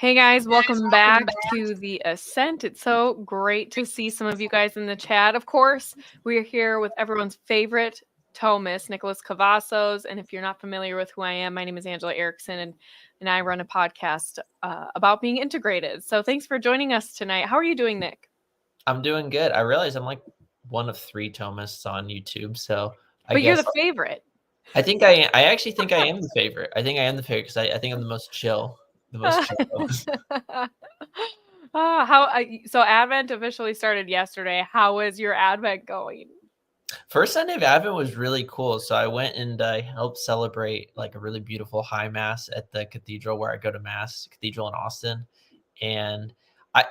Hey guys, welcome back to the Assent. It's so great to see some of you guys in the chat. Of course, we're here with everyone's favorite Thomist, Nicholas Cavazos. And if you're not familiar with who I am, my name is Angela Erickson, and I run a podcast about being integrated. So thanks for joining us tonight. How are you doing, Nick? I'm doing good. I realize I'm like one of 3 Thomists on YouTube, so I But you're guess the favorite. I actually think I am the favorite. I think I am the favorite because I think I'm the most chill, the most chill Thomist. So Advent officially started yesterday. How is your Advent going? First Sunday of Advent was really cool. So I went and I helped celebrate like a really beautiful high mass at the cathedral where I go to mass, cathedral in Austin. And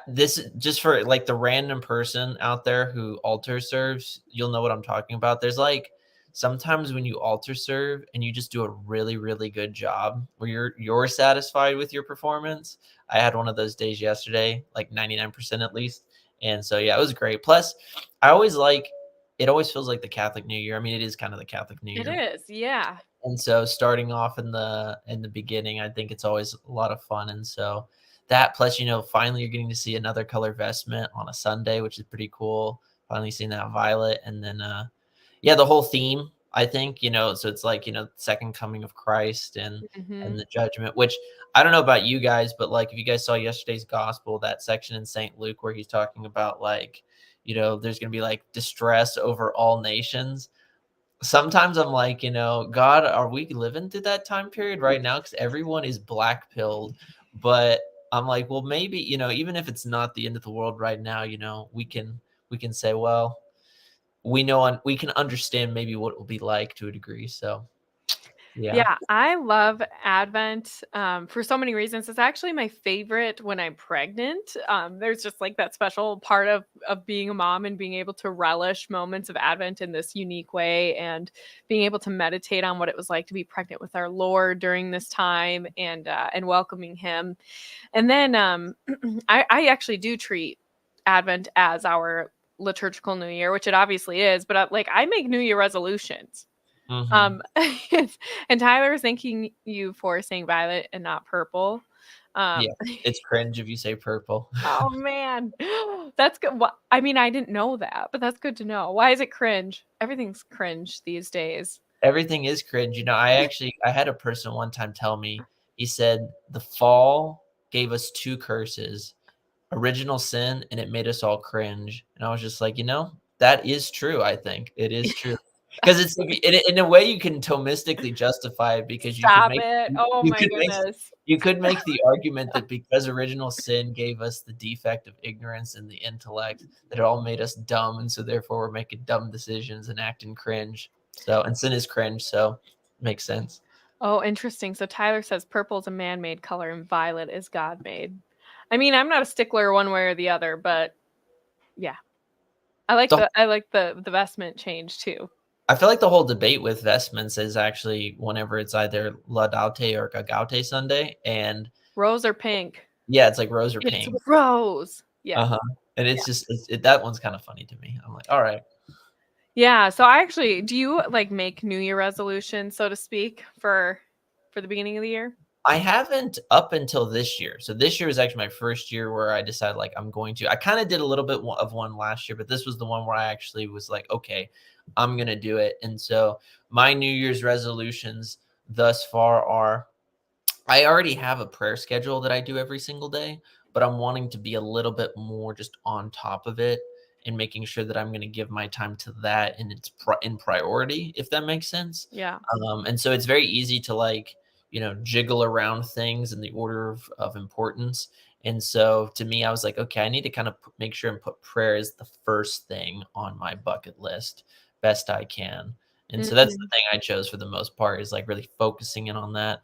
this just for like the random person out there who altar serves, you'll know what I'm talking about. There's like sometimes when you altar serve and you just do a really, really good job where you're satisfied with your performance. I had one of those days yesterday, like 99% at least. And so yeah, it was great. Plus, I always like it always feels like the Catholic New Year. I mean, it is kind of the Catholic New It Year. is, yeah. And so starting off in the beginning, I think it's always a lot of fun. And so that plus, finally you're getting to see another color vestment on a Sunday, which is pretty cool. Finally seeing that violet. And then yeah, the whole theme, I think, so it's like, second coming of Christ and Mhm. the judgment, which I don't know about you guys, but like if you guys saw yesterday's gospel, that section in St. Luke where he's talking about like, there's gonna be like distress over all nations. Sometimes I'm like, God, are we living through that time period right now? Because everyone is black pilled. But I'm like, well, maybe, even if it's not the end of the world right now, we can say, well, we can understand maybe what it will be like to a degree. So yeah. Yeah, I love Advent for so many reasons. It's actually my favorite when I'm pregnant. There's just like that special part of being a mom and being able to relish moments of Advent in this unique way, and being able to meditate on what it was like to be pregnant with our Lord during this time, and welcoming Him. And then I actually do treat Advent as our liturgical New Year, which it obviously is. But like I make New Year resolutions. Hmm. Um, and Tyler was thanking you for saying violet and not purple. Yeah. Um, It's cringe if you say purple. oh man, that's good. I mean, I didn't know that, but that's good to know. Why is it cringe? Everything's cringe these days. Everything is cringe. I had a person one time tell me, he said the fall gave us 2 curses, original sin, and it made us all cringe. And I was just like, that is true. I think it is true because it's in a way you can Thomistically justify it because Stop it. Oh you my could make goodness. you could make the argument that because original sin gave us the defect of ignorance and the intellect, that it all made us dumb, and so therefore we're making dumb decisions and acting cringe. So and sin is cringe, so it makes sense. Oh, interesting. So Tyler says purple is a man-made color and violet is God-made. I mean, I'm not a stickler one way or the other, but yeah. The I like the vestment change too. I feel like the whole debate with vestments is actually whenever it's either Laudate or Gagaute Sunday, and Rose or pink? yeah, it's like rose or It's pink. rose. Yeah. Uh-huh. And it's just that one's kind of funny to me. I'm like, all right. Yeah, so I actually do you, like, make New Year resolutions, so to speak, for the beginning of the year? I haven't up until this year. So this year was actually my first year where I decided like I'm going to. I kind of did a little bit of one last year, but this was the one where I actually was like, okay, I'm gonna do it. And so my New Year's resolutions thus far are I already have a prayer schedule that I do every single day, but I'm wanting to be a little bit more just on top of it and making sure that I'm going to give my time to that and it's in priority, if that makes sense. Yeah. And so it's very easy to like, jiggle around things in the order of importance. And so to me, I was like, okay, I need to kind of make sure and put prayer as the first thing on my bucket list best I can. And so that's the Mhm. thing I chose for the most part is like really focusing in on that.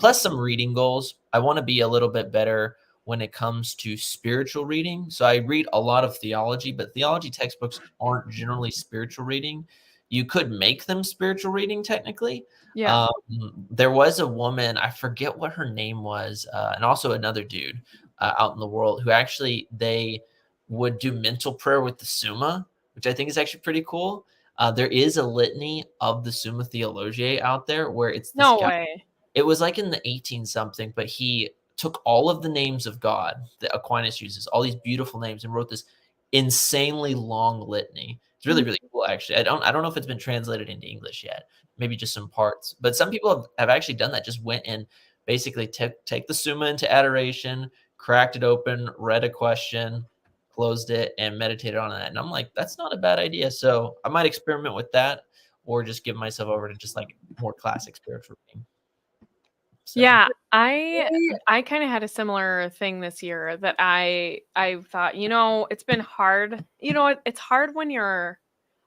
Plus some reading goals. I want to be a little bit better when it comes to spiritual reading. So I read a lot of theology, but theology textbooks aren't generally spiritual reading. You could make them spiritual reading technically. Yeah. Um, there was a woman, I forget what her name was, and also another dude out in the world who actually they would do mental prayer with the Summa, which I think is actually pretty cool. There is a litany of the Summa Theologiae out there where it's this No guy. way. It was like in the 18 something, but he took all of the names of God that Aquinas uses, all these beautiful names, and wrote this insanely long litany. It's really, Mhm. really cool, actually. I don't know if it's been translated into English yet, maybe just some parts. But some people have actually done that, just went and basically take the Summa into adoration, cracked it open, read a question, closed it, and meditated on that. And I'm like, that's not a bad idea. So I might experiment with that, or just give myself over to just like more classic spiritual reading. So Yeah, I kinda had a similar thing this year that I thought, it's been hard. It's hard when you're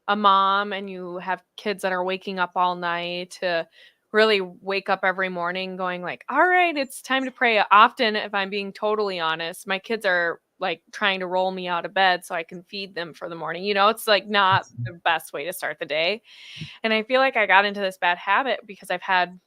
a mom and you have kids that are waking up all night to really wake up every morning going like, "All right, it's time to pray." Often, if I'm being totally honest, my kids are like trying to roll me out of bed so I can feed them for the morning. It's like not the best way to start the day. And I feel like I got into this bad habit because I've had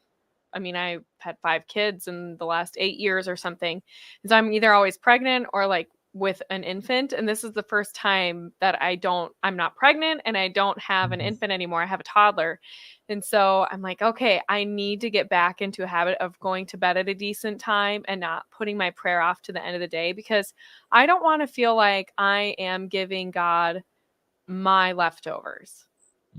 5 kids in the last 8 years or something. And so I'm either always pregnant or, like, with an infant, and this is the first time that I'm not pregnant and I don't have an Mhm, infant anymore, I have a toddler. And so I'm like, "Okay, I need to get back into a habit of going to bed at a decent time and not putting my prayer off to the end of the day because I don't wanna feel like I am giving God my leftovers."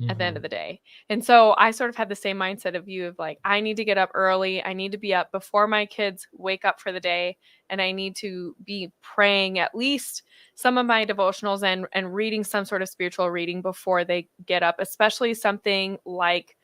At the end of mhm, the day. And so I sort of had the same mindset of you of like, I need to get up early. I need to be up before my kids wake up for the day. And I need to be praying at least some of my devotionals and reading some sort of spiritual reading before they get up, especially something like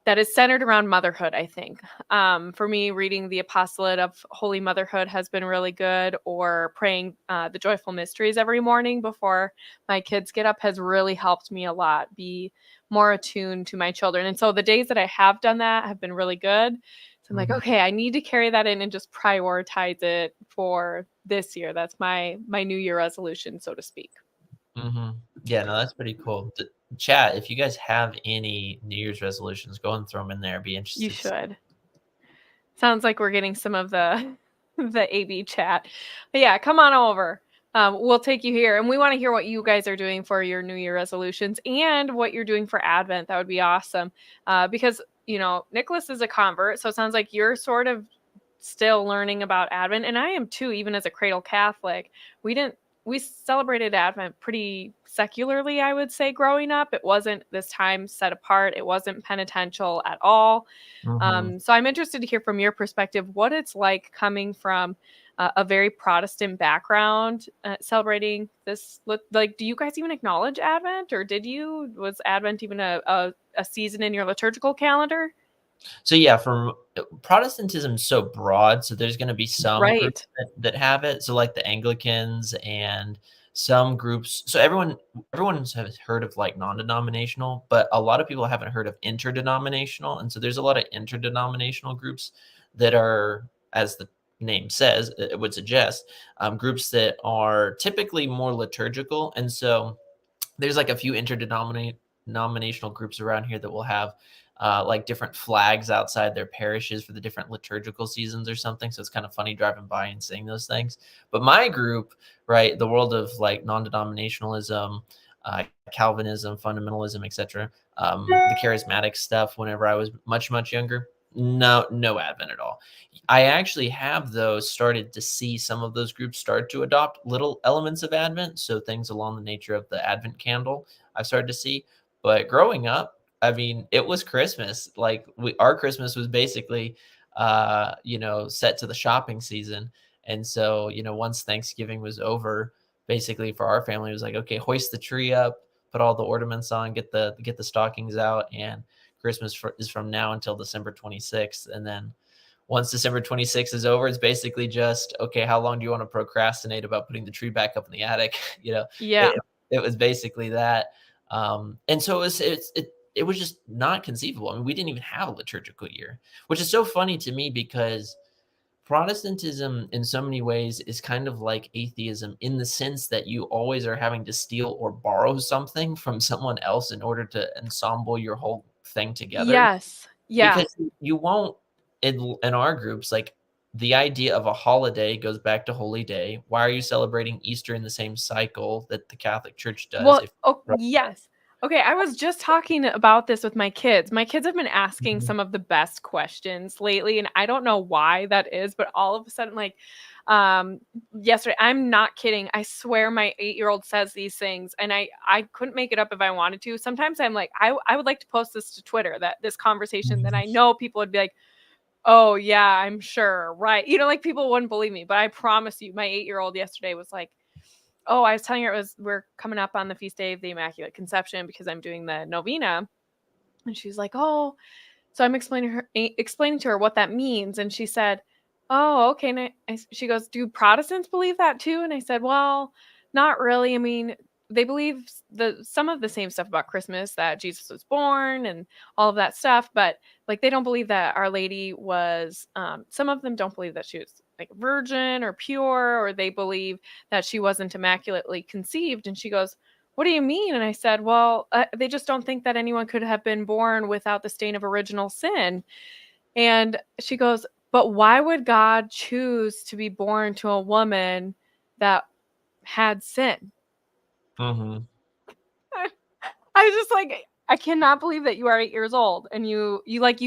that is centered around motherhood, I think. For me, reading the Apostolate of Holy Motherhood has been really good, or praying the Joyful Mysteries every morning before my kids get up has really helped me a lot be more attuned to my children. And so the days that I have done that have been really good. So I'm like, mhm, okay, I need to carry that in and just prioritize it for this year. That's my New Year resolution, so to speak. mhm. Yeah, no, that's pretty cool. Chat, if you guys have any New Year's resolutions, go and throw them in there. I'd be You interested to see. should. Sounds like we're getting some of the the AB chat. But yeah, come on over. We'll take you here, and we want to hear what you guys are doing for your New Year resolutions and what you're doing for Advent. That would be awesome. Because Nicholas is a convert, so it sounds like you're sort of still learning about Advent, and I am too. Even as a cradle Catholic, we didn't we celebrated Advent pretty secularly, I would say, growing up. It wasn't this time set apart. It wasn't penitential at all. Mhm. So I'm interested to hear from your perspective what it's like coming from a very Protestant background, celebrating this. Like, do you guys even acknowledge Advent, or did you? Was Advent even a season in your liturgical calendar? So yeah, from Protestantism is so broad, so there's going to be some groups Right. that have it. So like the Anglicans and some groups. So everyone's has heard of like non-denominational, but a lot of people haven't heard of interdenominational. And so there's a lot of interdenominational groups that are, as the name says, it would suggest, groups that are typically more liturgical. And so there's like a few interdenominational groups around here that will have like different flags outside their parishes for the different liturgical seasons or something. So it's kind of funny driving by and seeing those things. But my group, right, the world of like non-denominationalism, Calvinism, fundamentalism, etc., the charismatic stuff. Whenever I was much younger, no Advent at all. I actually have though started to see some of those groups start to adopt little elements of Advent, so things along the nature of the Advent candle I've started to see. But growing up, I mean, it was Christmas. Like our Christmas was basically, set to the shopping season, and so once Thanksgiving was over, basically for our family it was like, okay, hoist the tree up, put all the ornaments on, get the stockings out, and is from now until December 26th, and then once December 26th is over, it's basically just, okay, how long do you want to procrastinate about putting the tree back up in the attic? Yeah. It, it was basically that. And so it was just not conceivable. I mean, we didn't even have a liturgical year, which is so funny to me because Protestantism in so many ways is kind of like atheism in the sense that you always are having to steal or borrow something from someone else in order to ensemble your whole thing together, Yes. Yeah. because you won't in our groups, like, the idea of a holiday goes back to Holy Day. Why are you celebrating Easter in the same cycle that the Catholic Church does Well, if oh right? yes. Okay, I was just talking about this with my kids. My kids have been asking Mhm. some of the best questions lately, and I don't know why that is, but all of a sudden, like, um, yesterday, I'm not kidding. I swear my 8-year-old says these things, and I couldn't make it up if I wanted to. Sometimes I'm like, I would like to post this to Twitter, that this conversation that Mhm. I know people would be like, oh yeah, I'm sure, right? Like people wouldn't believe me, but I promise you, my 8-year-old yesterday was like, oh, I was telling her we're coming up on the feast day of the Immaculate Conception because I'm doing the novena. And she's like, oh, so I'm explaining to her what that means. And she said, oh, okay. And she goes, do Protestants believe that too? And I said, well, not really. I mean, they believe some of the same stuff about Christmas, that Jesus was born and all of that stuff, but like they don't believe that Our Lady was. Some of them don't believe that she was like a virgin or pure, or they believe that she wasn't immaculately conceived. And she goes, what do you mean? And I said, well, they just don't think that anyone could have been born without the stain of original sin. And she goes, but why would God choose to be born to a woman that had sin? Mhm. I was just like, I cannot believe that you are 8 years old and you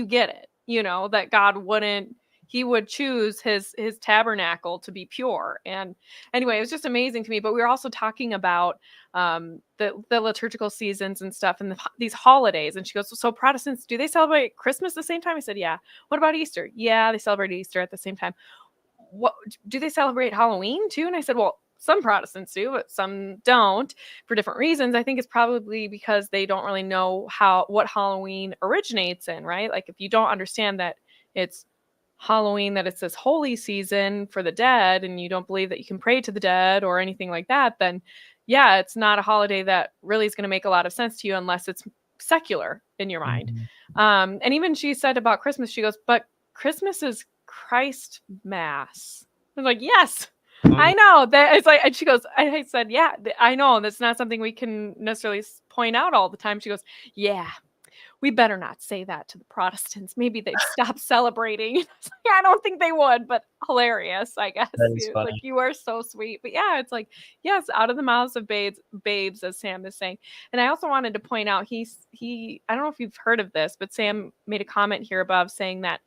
get it, that God wouldn't he would choose his tabernacle to be pure. And anyway, it was just amazing to me. But we were also talking about the liturgical seasons and stuff and these holidays. And she goes, so Protestants, do they celebrate Christmas the same time? I said, yeah. What about Easter? Yeah, they celebrate Easter at the same time. What do they celebrate Halloween too? And I said, well, some Protestants do, but some don't for different reasons. I think it's probably because they don't really know what Halloween originates in, right? Like if you don't understand that it's Halloween, that it's this holy season for the dead, and you don't believe that you can pray to the dead or anything like that, then yeah, it's not a holiday that really is going to make a lot of sense to you unless it's secular in your mind. Mhm. And even she said about Christmas, she goes, but Christmas is Christ Mass. I was like, yes, Mhm. I know that. It's like, and she goes, I said, yeah, I know that's not something we can necessarily point out all the time. She goes, yeah, we better not say that to the Protestants. Maybe they'd stop celebrating. I don't think they would, but hilarious, I guess. That is Like funny. you are so sweet. But yeah, it's like, yes, out of the mouths of babes, as Sam is saying. And I also wanted to point out I don't know if you've heard of this, but Sam made a comment here above saying that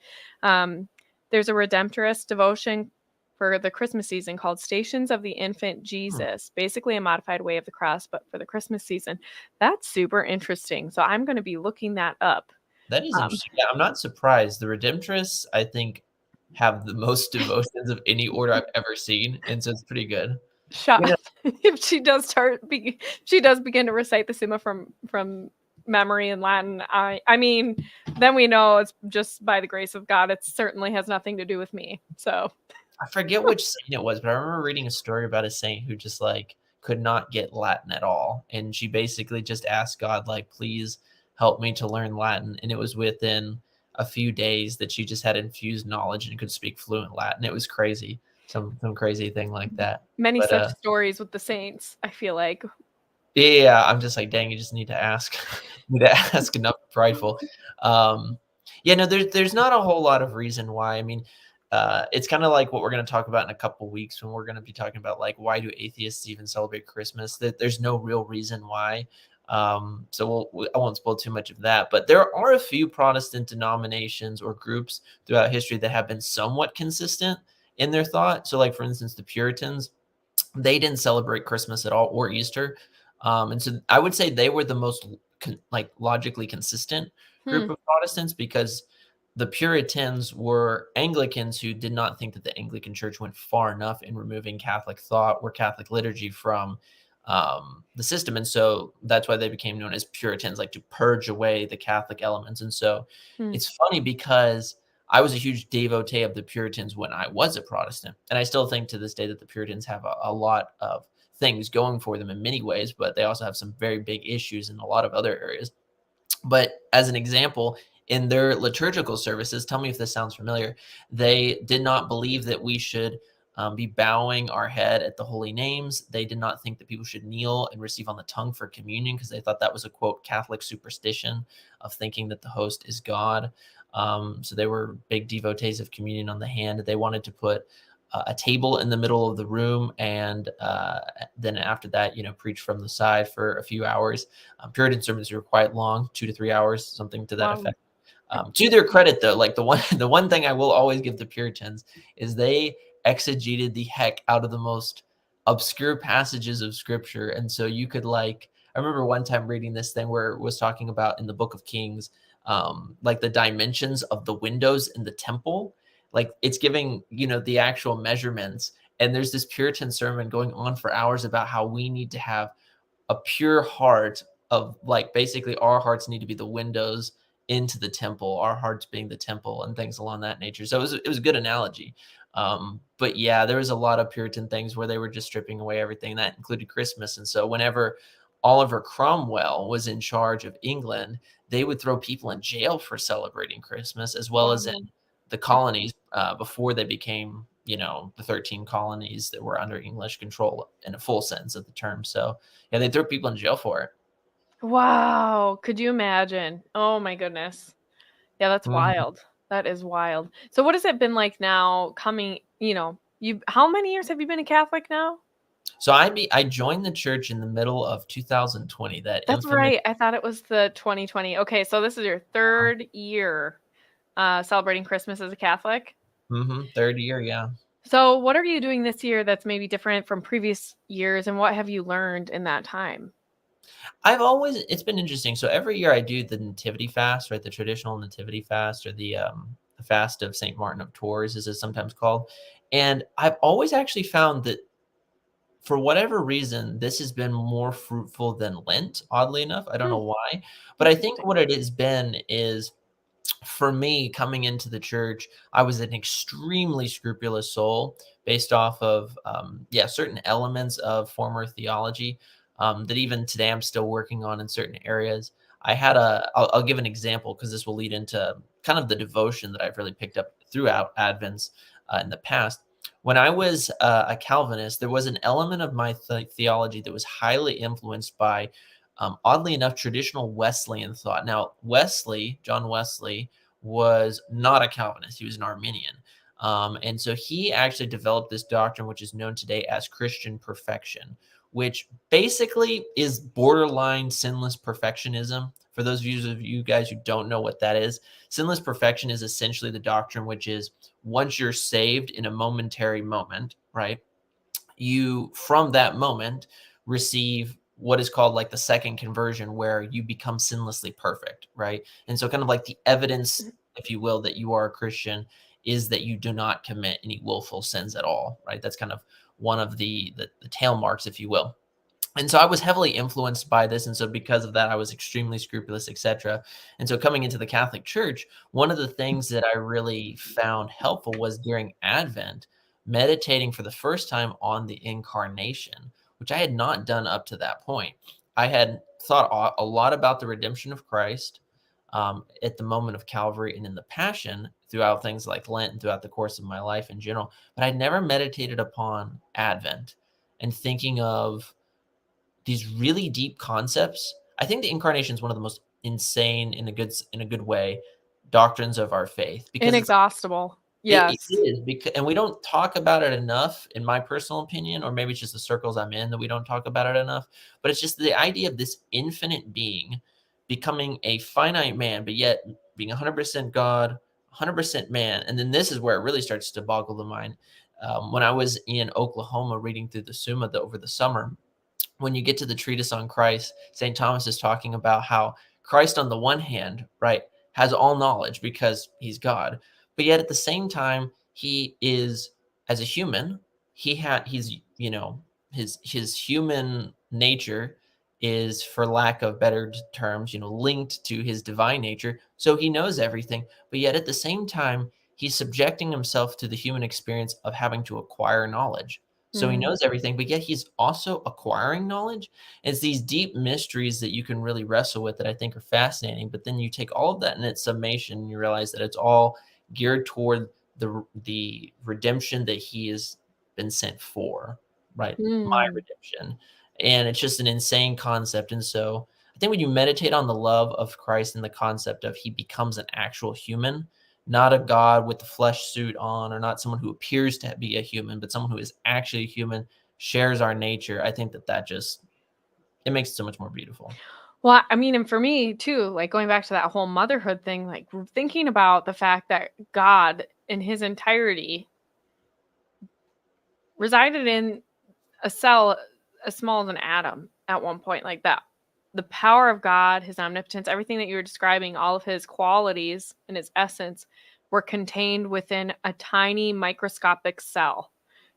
um there's a redemptorist devotion for the Christmas season called Stations of the Infant Hmm. Jesus, basically a modified way of the cross, but for the Christmas season. That's super interesting. So I'm going to be looking that up. That is Um, interesting. Yeah, I'm not surprised. The Redemptorists, I think, have the most devotions of any order I've ever seen, and so it's pretty good. shut You know, if she does she does begin to recite the Summa from memory in Latin. I mean, then we know it's just by the grace of God. It certainly has nothing to do with me. So I forget which saint it was, but I remember reading a story about a saint who just, like, could not get Latin at all, and she basically just asked God, like, "Please help me to learn Latin," and it was within a few days that she just had infused knowledge and could speak fluent Latin. It was crazy, some crazy thing like that. many But, such stories with the saints, I feel like. yeah, I'm just like, "Dang, you just need to ask." Need to ask, enough prideful. Um, yeah, no, there's not a whole lot of reason why. I mean, it's kinda like what we're gonna talk about in a couple weeks when we're gonna be talking about, like, why do atheists even celebrate Christmas? That there's no real reason why. So I won't spoil too much of that, but there are a few Protestant denominations or groups throughout history that have been somewhat consistent in their thought. So, like, for instance, the Puritans, they didn't celebrate Christmas at all or Easter. And so I would say they were the most like logically consistent Hmm. group of Protestants because the Puritans were Anglicans who did not think that the Anglican Church went far enough in removing Catholic thought or Catholic liturgy from the system. And so that's why they became known as Puritans, like to purge away the Catholic elements. And so Hmm. it's funny because I was a huge devotee of the Puritans when I was a Protestant. And I still think to this day that the Puritans have a lot of things going for them in many ways, but they also have some very big issues in a lot of other areas. But as an example, in their liturgical services, tell me if this sounds familiar, they did not believe that we should be bowing our head at the holy names. They did not think that people should kneel and receive on the tongue for communion because they thought that was a quote Catholic superstition of thinking that the host is God. So they were big devotees of communion on the hand. They wanted to put a table in the middle of the room, and then after that, preach from the side for a few hours. Puritan sermons were quite long, 2 to 3 hours, something to that Wow. effect. To their credit, though, like the one thing I will always give the Puritans is they exegeted the heck out of the most obscure passages of scripture. And so you could, like, I remember one time reading this thing where it was talking about in the book of Kings, like the dimensions of the windows in the temple, like it's giving, the actual measurements. And there's this Puritan sermon going on for hours about how we need to have a pure heart, of like basically our hearts need to be the windows into the temple, our hearts being the temple, and things along that nature. So it was a good analogy. But yeah, there was a lot of Puritan things where they were just stripping away everything that included Christmas. And so whenever Oliver Cromwell was in charge of England, they would throw people in jail for celebrating Christmas, as well as in Wow. the colonies, before they became, the 13 colonies that were under English control in a full sense of the term. So yeah, they threw people in jail for it. Wow, could you imagine? Oh my goodness. Yeah, that's Mhm. wild. That is wild. So what has it been like now coming, you how many years have you been a Catholic now? So I joined the church in the middle of 2020, that That's infamous. right. I thought it was the 2020. Okay, so this is your 3rd year celebrating Christmas as a Catholic. Third year, yeah. So what are you doing this year that's maybe different from previous years, and what have you learned in that time? It's been interesting. So every year I do the nativity fast, right? The traditional nativity fast, or the fast of St. Martin of Tours, as it's sometimes called. And I've always actually found that for whatever reason, this has been more fruitful than Lent, oddly enough. I don't Hmm, know why, but I think interesting. what it has been is, for me, coming into the church, I was an extremely scrupulous soul based off of, certain elements of former theology, that even today I'm still working on in certain areas. I'll give an example, because this will lead into kind of the devotion that I've really picked up throughout Advents, in the past. When I was a Calvinist, there was an element of my theology that was highly influenced by, oddly enough, traditional Wesleyan thought. Now, John Wesley, was not a Calvinist. He was an Arminian. And so he actually developed this doctrine, which is known today as Christian perfection, which basically is borderline sinless perfectionism. For those of you guys who don't know what that is, sinless perfection is essentially the doctrine which is, once you're saved in a momentary moment, right? You, from that moment, receive what is called like the second conversion, where you become sinlessly perfect, right? And so, kind of like the evidence, if you will, that you are a Christian, is that you do not commit any willful sins at all, right? That's kind of one of the tail marks, if you will. And so I was heavily influenced by this, and so because of that, I was extremely scrupulous, etc. And so, coming into the Catholic Church, one of the things that I really found helpful was, during Advent, meditating for the first time on the Incarnation, which I had not done up to that point. I had thought a lot about the redemption of Christ, at the moment of Calvary and in the Passion, throughout things like Lent and throughout the course of my life in general, but I'd never meditated upon Advent and thinking of these really deep concepts. I think the incarnation is one of the most insane, in a good way, doctrines of our faith, because Inexhaustible. it Yes. is, because, and we don't talk about it enough, in my personal opinion, or maybe it's just the circles I'm in that we don't talk about it enough. But it's just the idea of this infinite being becoming a finite man, but yet being 100% God, 100% man. And then this is where it really starts to boggle the mind. When I was in Oklahoma reading through the Summa over the summer, when you get to the treatise on Christ, St. Thomas is talking about how Christ, on the one hand, right, has all knowledge because he's God, but yet at the same time, he is, as a human, he's, his human nature is, for lack of better terms, linked to his divine nature. So he knows everything, but yet at the same time, he's subjecting himself to the human experience of having to acquire knowledge. So he Mm. knows everything, but yet he's also acquiring knowledge. It's these deep mysteries that you can really wrestle with, that I think are fascinating. But then you take all of that in its summation, and you realize that it's all geared toward the redemption that he has been sent for, right? My Mm. redemption. And it's just an insane concept. And so I think when you meditate on the love of Christ and the concept of he becomes an actual human, not a God with the flesh suit on, or not someone who appears to be a human, but someone who is actually a human, shares our nature. I think that just it makes it so much more beautiful. Well, I mean, and for me too, like going back to that whole motherhood thing, like thinking about the fact that God in his entirety resided in a cell as small as an atom at one point, like that. The power of God, his omnipotence, everything that you were describing, all of his qualities and his essence were contained within a tiny microscopic cell.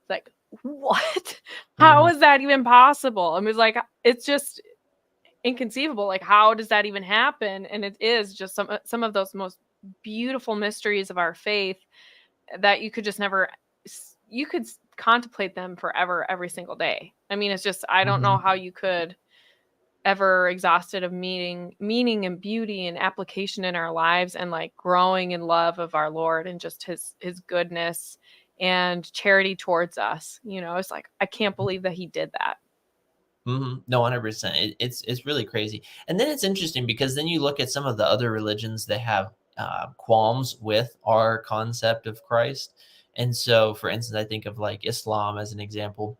Like, what? How Mhm, is that even possible? I mean, it's like, it's just inconceivable. Like, how does that even happen? And it is just some of those most beautiful mysteries of our faith that you could just never you could contemplate them forever every single day. I mean, it's just I don't know mhm, how you could ever exhausted of meaning and beauty and application in our lives and like growing in love of our Lord and just his goodness and charity towards us. You know, it's like I can't believe that he did that. mhm. No, 100%. It's really crazy. And then it's interesting because then you look at some of the other religions that have qualms with our concept of Christ. And so, for instance, I think of like Islam as an example.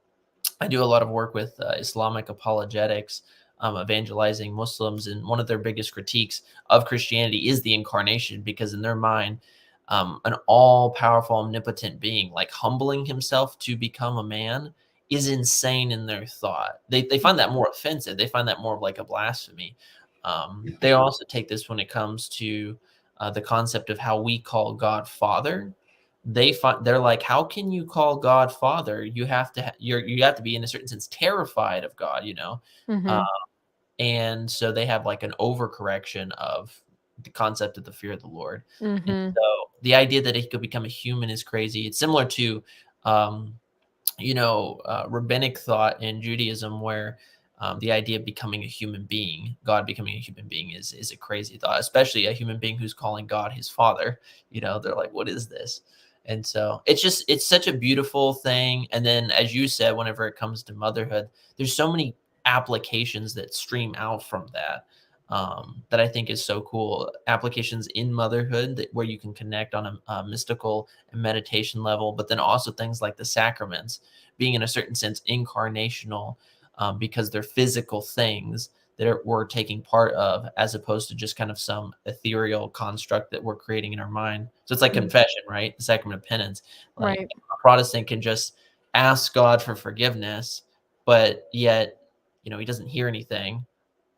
I do a lot of work with Islamic apologetics, evangelizing Muslims, and one of their biggest critiques of Christianity is the incarnation, because in their mind, an all-powerful, omnipotent being, like humbling himself to become a man, is insane in their thought. They find that more offensive. They find that more of like a blasphemy. They also take this when it comes to the concept of how we call God Father. They're like, how can you call God Father? You have to you have to be in a certain sense terrified of God, you know. Uh, Mhm. and so they have like an overcorrection of the concept of the fear of the Lord. And Mhm. so the idea that he could become a human is crazy. It's similar to um, rabbinic thought in Judaism, where the idea of becoming a human being, God becoming a human being, is a crazy thought, especially a human being who's calling God his father. They're like, what is this? And so it's such a beautiful thing. And then, as you said, whenever it comes to motherhood, there's so many applications that stream out from that. That I think is so cool. Applications in motherhood where you can connect on a mystical and meditation level, but then also things like the sacraments being in a certain sense incarnational, because they're physical things that we're taking part of, as opposed to just kind of some ethereal construct that we're creating in our mind. So it's like Mm. confession, right? The sacrament of penance. Like Right. a Protestant can just ask God for forgiveness, but yet, he doesn't hear anything.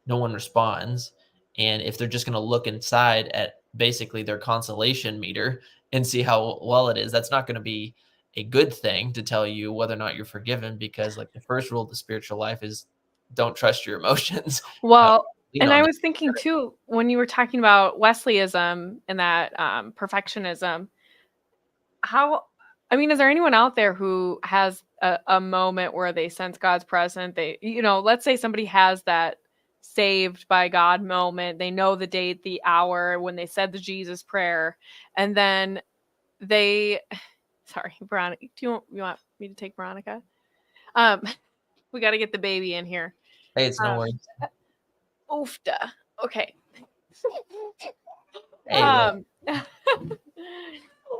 No one responds. And if they're just going to look inside at basically their consolation meter and see how well it is, that's not going to be a good thing to tell you whether or not you're forgiven, because like the first rule of the spiritual life is don't trust your emotions. uh, Well, Lean and on I them. was thinking too when you were talking about Wesleyism and that perfectionism. How I mean, is there anyone out there who has a moment where they sense God's presence? They, let's say somebody has that saved by God moment. They know the date, the hour when they said the Jesus prayer, and then they, sorry, Veronica, you want me to take Veronica? Um, we got to get the baby in here. Hey, it's no Um, worries. oofda. Okay. Hey, look. Um,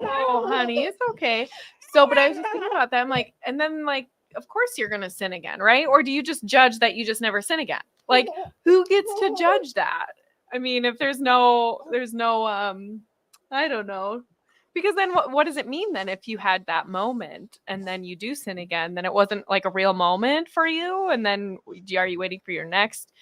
oh, honey, it's okay. So, but I was just thinking about that. I'm like, and then like, of course you're gonna sin again, right? Or do you just judge that you just never sin again? Like, who gets to judge that? I mean, if there's no, I don't know. Because then what does it mean then if you had that moment and then you do sin again? Then it wasn't like a real moment for you, and then are you waiting for your next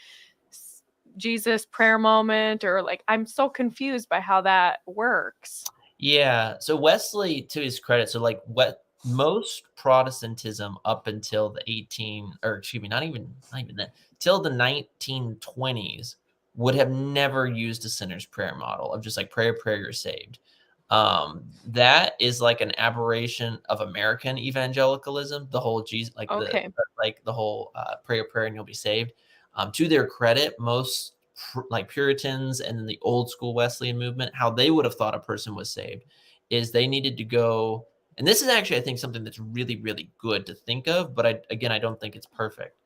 Jesus prayer moment, or like I'm so confused by how that works. Yeah. So Wesley, to his credit, so like what most Protestantism up until the 18, or excuse me, not even that, till the 1920s would have never used a sinner's prayer model of just like prayer, you're saved. That is like an aberration of American evangelicalism, the whole Jesus, Okay. like the whole prayer and you'll be saved. To their credit, most like Puritans and then the old school Wesleyan movement, how they would have thought a person was saved is they needed to go. And this is actually, I think, something that's really, really good to think of. But I don't think it's perfect,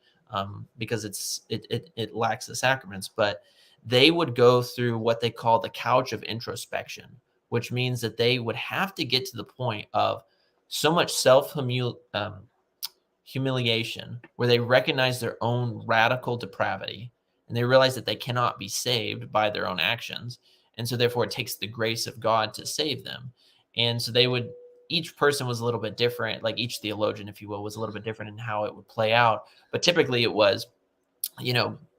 because it lacks the sacraments. But they would go through what they call the couch of introspection, which means that they would have to get to the point of so much humiliation where they recognize their own radical depravity and they realize that they cannot be saved by their own actions. And so, therefore, it takes the grace of God to save them. And so, each person was a little bit different, like each theologian, if you will, was a little bit different in how it would play out. But typically, it was,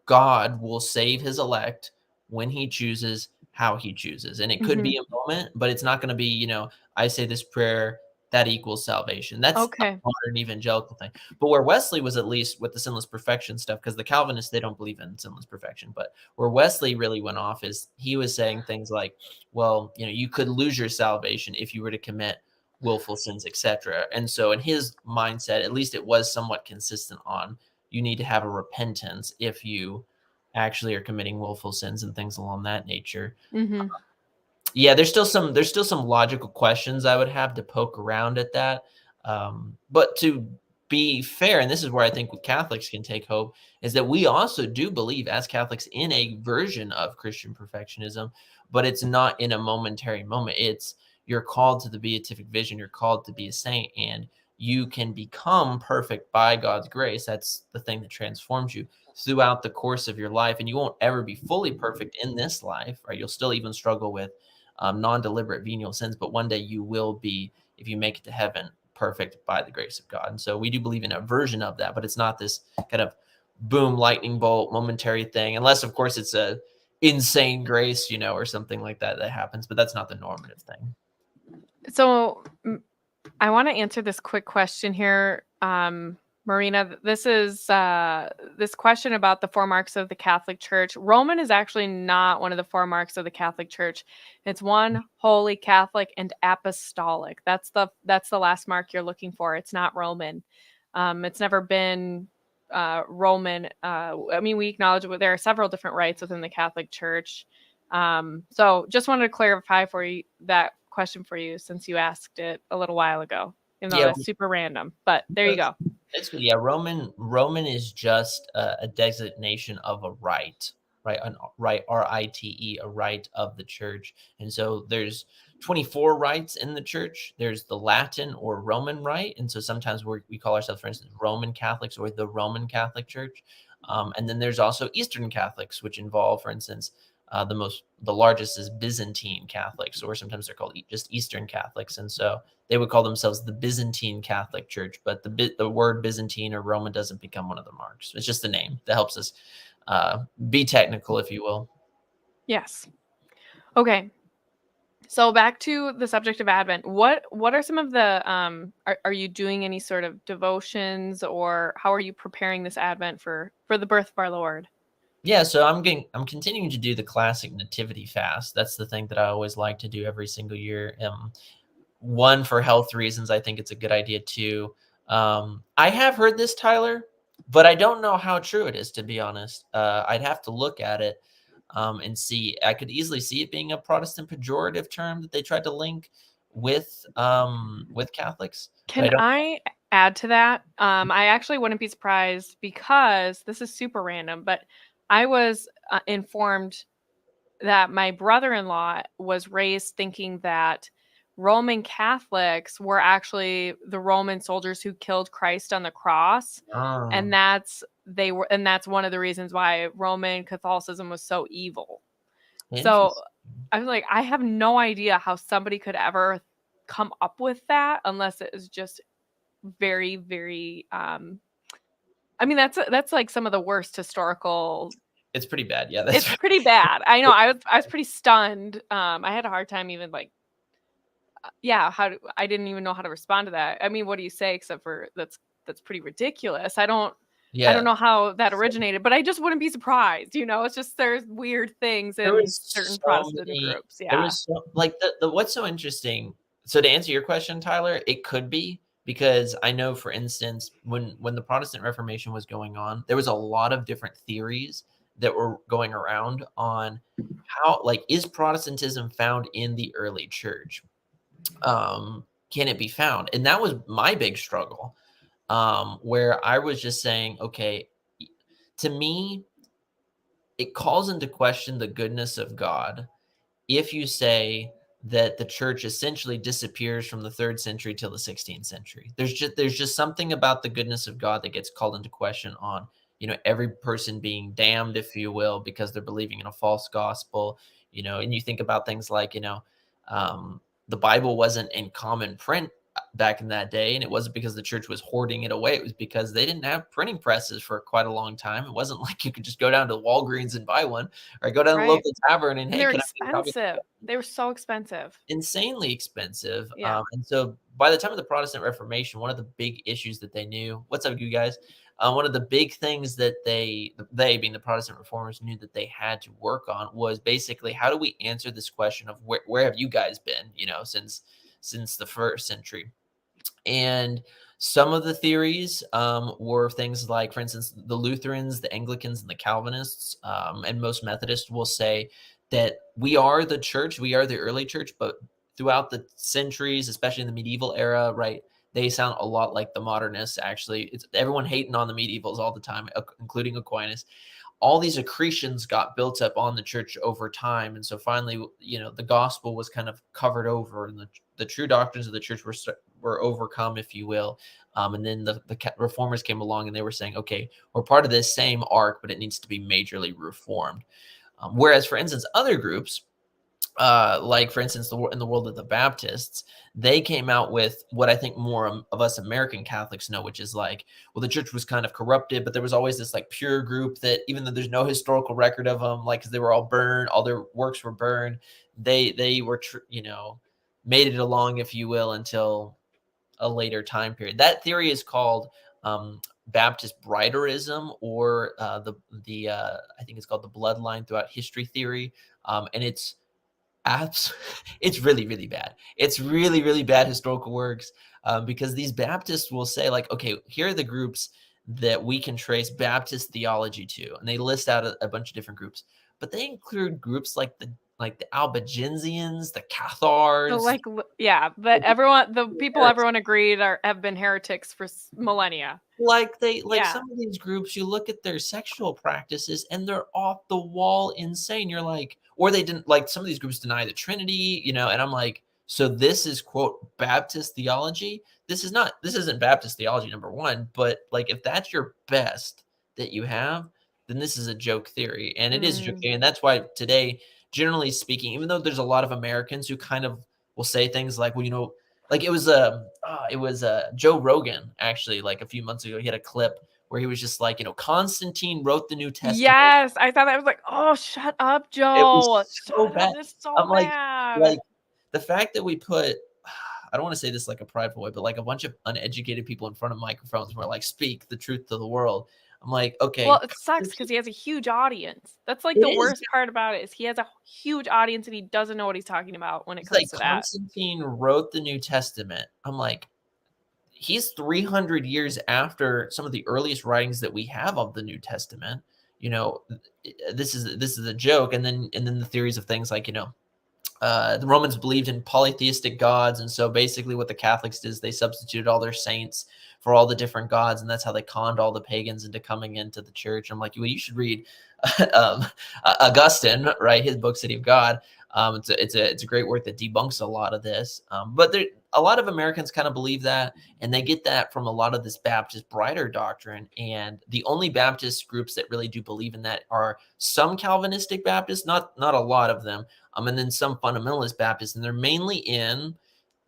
God will save his elect when he chooses, how he chooses. And it could Mhm. be a moment, but it's not going to be, I say this prayer that equals salvation. That's a Okay. modern evangelical thing. But where Wesley was, at least with the sinless perfection stuff, because the Calvinists, they don't believe in sinless perfection. But where Wesley really went off is he was saying things like, well, you could lose your salvation if you were to commit willful sins, etc. And so in his mindset, at least it was somewhat consistent on you need to have a repentance if you actually are committing willful sins and things along that nature. Mhm. Yeah, there's still some logical questions I would have to poke around at that. But to be fair, and this is where I think Catholics can take hope, is that we also do believe as Catholics in a version of Christian perfectionism, but it's not in a momentary moment. It's you're called to the beatific vision, you're called to be a saint, and you can become perfect by God's grace. That's the thing that transforms you throughout the course of your life. And you won't ever be fully perfect in this life, right? You'll still even struggle with non-deliberate venial sins, but one day you will be, if you make it to heaven, perfect by the grace of God. And so we do believe in a version of that, but it's not this kind of boom, lightning bolt, momentary thing, unless of course it's a insane grace, or something like that that happens, but that's not the normative thing. So, I wanna answer this quick question here, Marina. This is, this question about the 4 marks of the Catholic Church. Roman is actually not one of the 4 marks of the Catholic Church. It's 1, holy, Catholic, and apostolic. That's the last mark you're looking for. It's not Roman. It's never been, Roman. I mean, we acknowledge there are several different rites within the Catholic Church. So just wanted to clarify for you that question for you since you asked it a little while ago, even though Yeah, that's super random. But there you go. it's good. Yeah, Roman is just a designation of a rite, right? An rite, RITE, a rite of the church. And so there's 24 rites in the church. There's the Latin or Roman rite, and so sometimes we call ourselves, for instance, Roman Catholics or the Roman Catholic Church. And then there's also Eastern Catholics, which involve, for instance, the largest is Byzantine Catholics, or sometimes they're called just Eastern Catholics. And so they would call themselves the Byzantine Catholic Church, but the word Byzantine or Roman doesn't become one of the marks. It's just the name that helps us be technical, if you will. Yes. Okay. So back to the subject of Advent. What are some of the are you doing any sort of devotions, or how are you preparing this Advent for the birth of our Lord? Yeah, so I'm continuing to do the classic nativity fast. That's the thing that I always like to do every single year. One, for health reasons, I think it's a good idea too. I have heard this, Tyler, but I don't know how true it is, to be honest. I'd have to look at it and see. I could easily see it being a Protestant pejorative term that they tried to link with Catholics, but I Can don't. I add to that? I actually wouldn't be surprised because this is super random, but I was informed that my brother-in-law was raised thinking that Roman Catholics were actually the Roman soldiers who killed Christ on the cross, and Oh, that's one of the reasons why Roman Catholicism was so evil. So interesting. I was like, I have no idea how somebody could ever come up with that unless it is just very, very I mean that's like some of the worst historical. It's pretty bad. Yeah, that's It's pretty bad. I know. I was pretty stunned. I had a hard time even like, yeah, I didn't even know how to respond to that. I mean, what do you say except for that's pretty ridiculous. I don't yeah. know how that originated, but I just wouldn't be surprised. It's just there's weird things There in was certain so Protestant many groups. there Yeah. was so like, the what's so interesting, so to answer your question, Tyler, it could be because I know, for instance, when the Protestant Reformation was going on, there was a lot of different theories that were going around on how, like, is Protestantism found in the early church? Can it be found? And that was my big struggle, where I was just saying, okay, to me, it calls into question the goodness of God if you say that the church essentially disappears from the 3rd century till the 16th century. There's just something about the goodness of God that gets called into question on, every person being damned, if you will, because they're believing in a false gospel, and you think about things like, um, the Bible wasn't in common print back in that day, and it wasn't because the church was hoarding it away. It was because they didn't have printing presses for quite a long time. It wasn't like you could just go down to Walgreens and buy one, or go down to the Right. local tavern and, And hey, they're can I get a copy? expensive. They were so expensive. Insanely expensive. Yeah. And so by the time of the Protestant Reformation, one of the big issues that they knew, what's up, you guys? One of the big things that they being the Protestant reformers knew that they had to work on was basically, how do we answer this question of where have you guys been, since the 1st century? And some of the theories were things like, for instance, the Lutherans, the Anglicans, and the Calvinists, and most Methodists will say that we are the church, we are the early church, but throughout the centuries, especially in the medieval era, right, they sound a lot like the modernists. Actually, it's everyone hating on the medievals all the time, including Aquinas. All these accretions got built up on the church over time, and so finally, the gospel was kind of covered over, and the true doctrines of the church were overcome, if you will. And then the reformers came along, and they were saying, okay, we're part of this same arc, but it needs to be majorly reformed. Whereas, for instance, other groups, like, for instance, in the world of the Baptists, they came out with what I think more of us American Catholics know, which is like, well, the church was kind of corrupted, but there was always this like pure group that, even though there's no historical record of them, like, because they were all burned, all their works were burned, they were, made it along, if you will, until a later time period. That theory is called Baptist Briderism, or the I think it's called the bloodline throughout history theory, and Abs it's really, really bad. It's really, really bad historical works, because these Baptists will say, like, okay, here are the groups that we can trace Baptist theology to, and they list out a bunch of different groups, but they include groups like the Albigensians, the So, Cathars, like, yeah, but the people everyone agreed have been heretics for millennia. like Yeah. some of these groups, you look at their sexual practices and they're off the wall insane. You're like, or they didn't, like, some of these groups deny the Trinity, and I'm like, so this is quote Baptist theology. This isn't Baptist theology, number one, but like, if that's your best that you have, then this is a joke theory. And it is a joke Mm. theory. And that's why today, generally speaking, even though there's a lot of Americans who kind of will say things like, well, like, it was Joe Rogan, actually, like a few months ago. He had a clip where he was just like, Constantine wrote the New Testament. Yes, I thought that was like, "Oh, shut up, It was Joe. so Shut up. bad. This is so I'm bad." like the fact that we put, I don't want to say this like a prideful way, but like a bunch of uneducated people in front of microphones and we're like, speak the truth to the world. I'm like, Well, okay, it sucks because he has a huge audience. That's, like, it the is. worst part about it is he has a huge audience and he doesn't know what he's talking about when it It's comes like to that. Constantine wrote the New Testament. I'm like, he's 300 years after some of the earliest writings that we have of the New Testament. You know, this is a joke. And then the theories of things like, the Romans believed in polytheistic gods, and so basically what the Catholics did is they substituted all their saints for all the different gods, and that's how they conned all the pagans into coming into the church. I'm like, well, you should read um, Augustine, right? His book, City of God. It's a great work that debunks a lot of this. But a lot of Americans kind of believe that, and they get that from a lot of this Baptist brighter doctrine. And the only Baptist groups that really do believe in that are some Calvinistic Baptists, not a lot of them, and then some fundamentalist Baptists, and they're mainly in,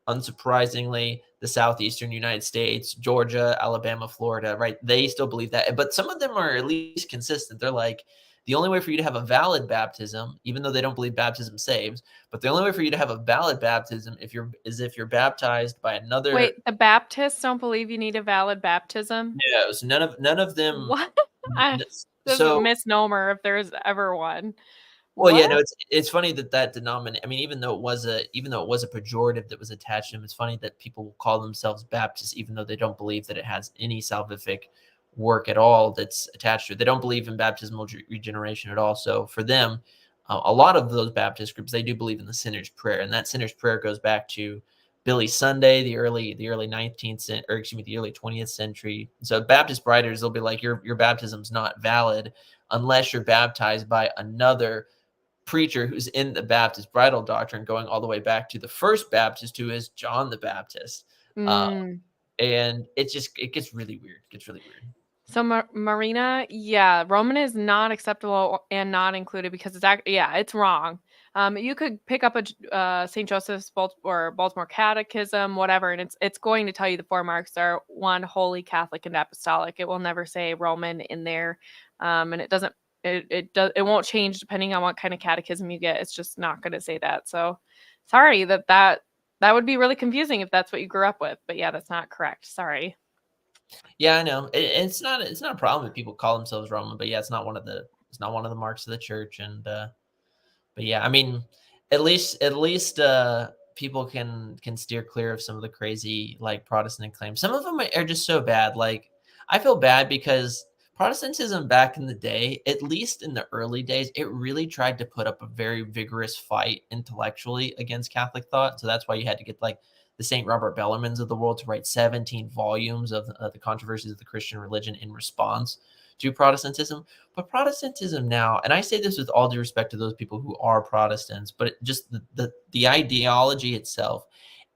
unsurprisingly, the southeastern United States, Georgia, Alabama, Florida, right? They still believe that, but some of them are at least consistent. They're like, the only way for you to have a valid baptism, even though they don't believe baptism saves, but the only way for you to have a valid baptism if you're baptized by another. Wait, the Baptists don't believe you need a valid baptism? No, so none of them. What? I This is a So, misnomer if there's ever one. well, yeah, What? no, it's funny that denomination. I mean, even though it was a pejorative that was attached to them, it's funny that people will call themselves Baptists, even though they don't believe that it has any salvific work at all that's attached to it. They don't believe in baptismal regeneration at all. So for them, a lot of those Baptist groups, they do believe in the sinner's prayer, and that sinner's prayer goes back to Billy Sunday, the early 19th century, or excuse me, the early 20th century. So Baptist writers, they'll be like, your baptism's not valid unless you're baptized by another preacher who's in the Baptist bridal doctrine, going all the way back to the first Baptist, who is John the Baptist. Uh, Mm. and it gets really weird. It gets really weird. So Marina, yeah, Roman is not acceptable and not included because yeah, it's wrong. You could pick up a St. Joseph's or Baltimore Catechism, whatever, and it's going to tell you the four marks are one, holy, Catholic, and apostolic. It will never say Roman in there, and it doesn't. It won't change depending on what kind of catechism you get. It's just not going to say that. So, sorry that would be really confusing if that's what you grew up with. But yeah, that's not correct. Sorry. Yeah, I know. It's not a problem if people call themselves Roman, but yeah, it's not one of the marks of the church. And but yeah, I mean, at least people can steer clear of some of the crazy like Protestant claims. Some of them are just so bad. Like I feel bad because Protestantism back in the day, at least in the early days, it really tried to put up a very vigorous fight intellectually against Catholic thought. So that's why you had to get like the St. Robert Bellarmines of the world to write 17 volumes of the controversies of the Christian religion in response to Protestantism. But Protestantism now, and I say this with all due respect to those people who are Protestants, but just the ideology itself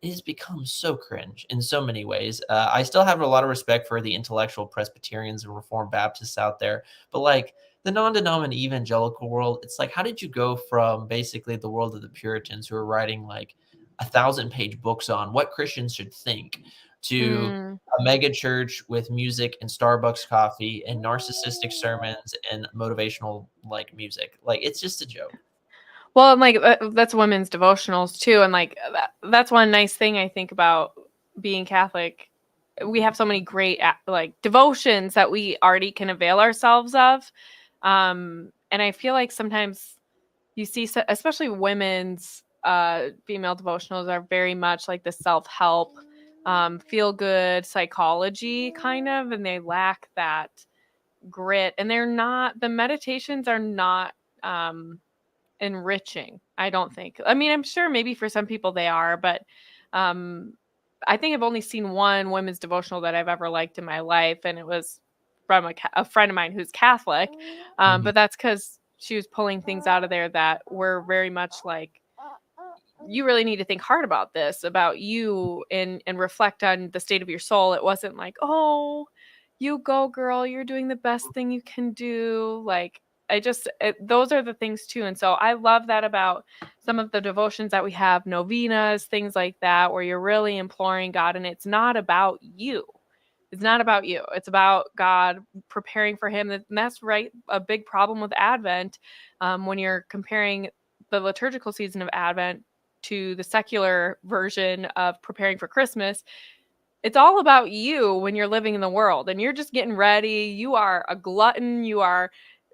it has become so cringe in so many ways. I still have a lot of respect for the intellectual Presbyterians and Reformed Baptists out there, but like the non-denominant evangelical world, it's like, how did you go from basically the world of the Puritans who are writing like 1,000-page books on what Christians should think to Mm. a mega church with music and Starbucks coffee and narcissistic sermons and motivational like music? Like it's just a joke. Well, and, like, that's women's devotionals too, and, like, that's one nice thing I think about being Catholic. We have so many great like, devotions that we already can avail ourselves of, and I feel like sometimes you see especially women's, female devotionals are very much like the self-help, feel good psychology kind of, and they lack that grit, and the meditations are not, enriching, I don't think. I mean, I'm sure maybe for some people they are, but um I think I've only seen one women's devotional that I've ever liked in my life, and it was from a friend of mine who's Catholic. Mhm. But that's because she was pulling things out of there that were very much like, you really need to think hard about this, about you, and reflect on the state of your soul. It wasn't like, oh, you go girl, you're doing the best thing you can do. Like, those are the things too. And so I love that about some of the devotions that we have, novenas, things like that, where you're really imploring God, and it's not about you. It's not about you. It's about God, preparing for him. And that's right, a big problem with Advent, when you're comparing the liturgical season of Advent to the secular version of preparing for Christmas. It's all about you when you're living in the world and you're just getting ready. You are a glutton. You are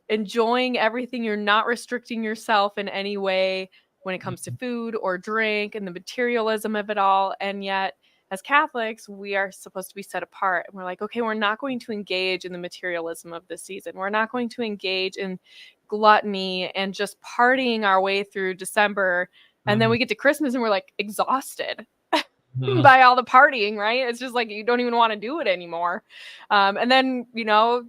enjoying everything. You're not restricting yourself in any way when it comes to Mhm. food or drink and the materialism of it all. And yet, as Catholics, we are supposed to be set apart. And we're like, okay, we're not going to engage in the materialism of this season. We're not going to engage in gluttony and just partying our way through December. And then Mhm. we get to Christmas and we're like exhausted Mhm. by all the partying, right? It's just like you don't even want to do it anymore. And then,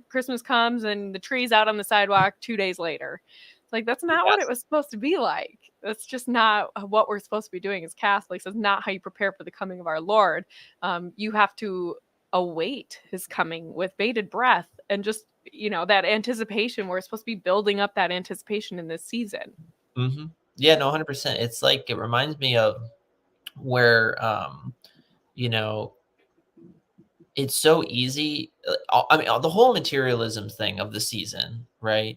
Christmas comes and the tree's out on the sidewalk 2 days later. It's like, that's not what it Yes. was supposed to be like. That's just not what we're supposed to be doing as Catholics. That's not how you prepare for the coming of our Lord. You have to await his coming with bated breath and just, that anticipation. We're supposed to be building up that anticipation in this season. Mhm. Yeah, no, 100%. It's like it reminds me of where, you know, it's so easy. I mean, the whole materialism thing of the season, right?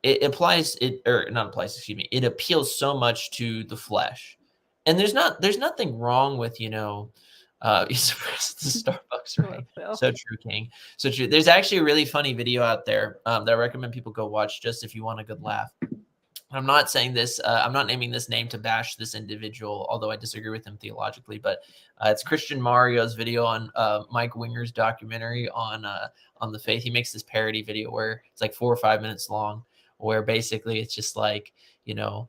It applies it or not applies, excuse me. It appeals so much to the flesh. And there's nothing wrong with, you suppress the Starbucks, Well, right? Phil. So true, King. So true. There's actually a really funny video out there that I recommend people go watch just if you want a good laugh. I'm not saying this. I'm not naming this name to bash this individual, although I disagree with him theologically. But it's Christian Mario's video on Mike Winger's documentary on the faith. He makes this parody video where it's like 4 or 5 minutes long, where basically it's just like you know,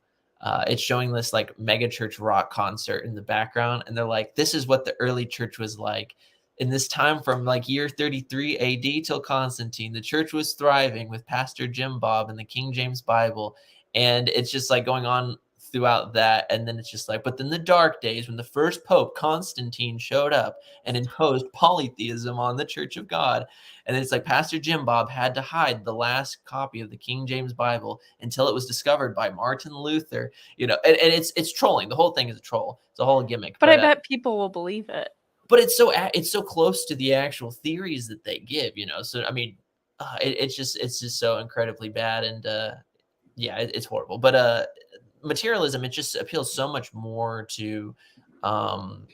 it's showing this like mega church rock concert in the background, and they're like, "This is what the early church was like." In this time from like year 33 AD till Constantine, the church was thriving with Pastor Jim Bob and the King James Bible, And it's just like going on throughout that. And then it's just like, but then the dark days when the first Pope, Constantine, showed up and imposed polytheism on the Church of God. And it's like Pastor Jim Bob had to hide the last copy of the King James Bible until it was discovered by Martin Luther. And it's trolling. The whole thing is a troll. It's a whole gimmick. But I bet people will believe it. But it's so close to the actual theories that they give. So I mean, it's just so incredibly bad, and yeah, it's horrible. But materialism, it just appeals so much more to um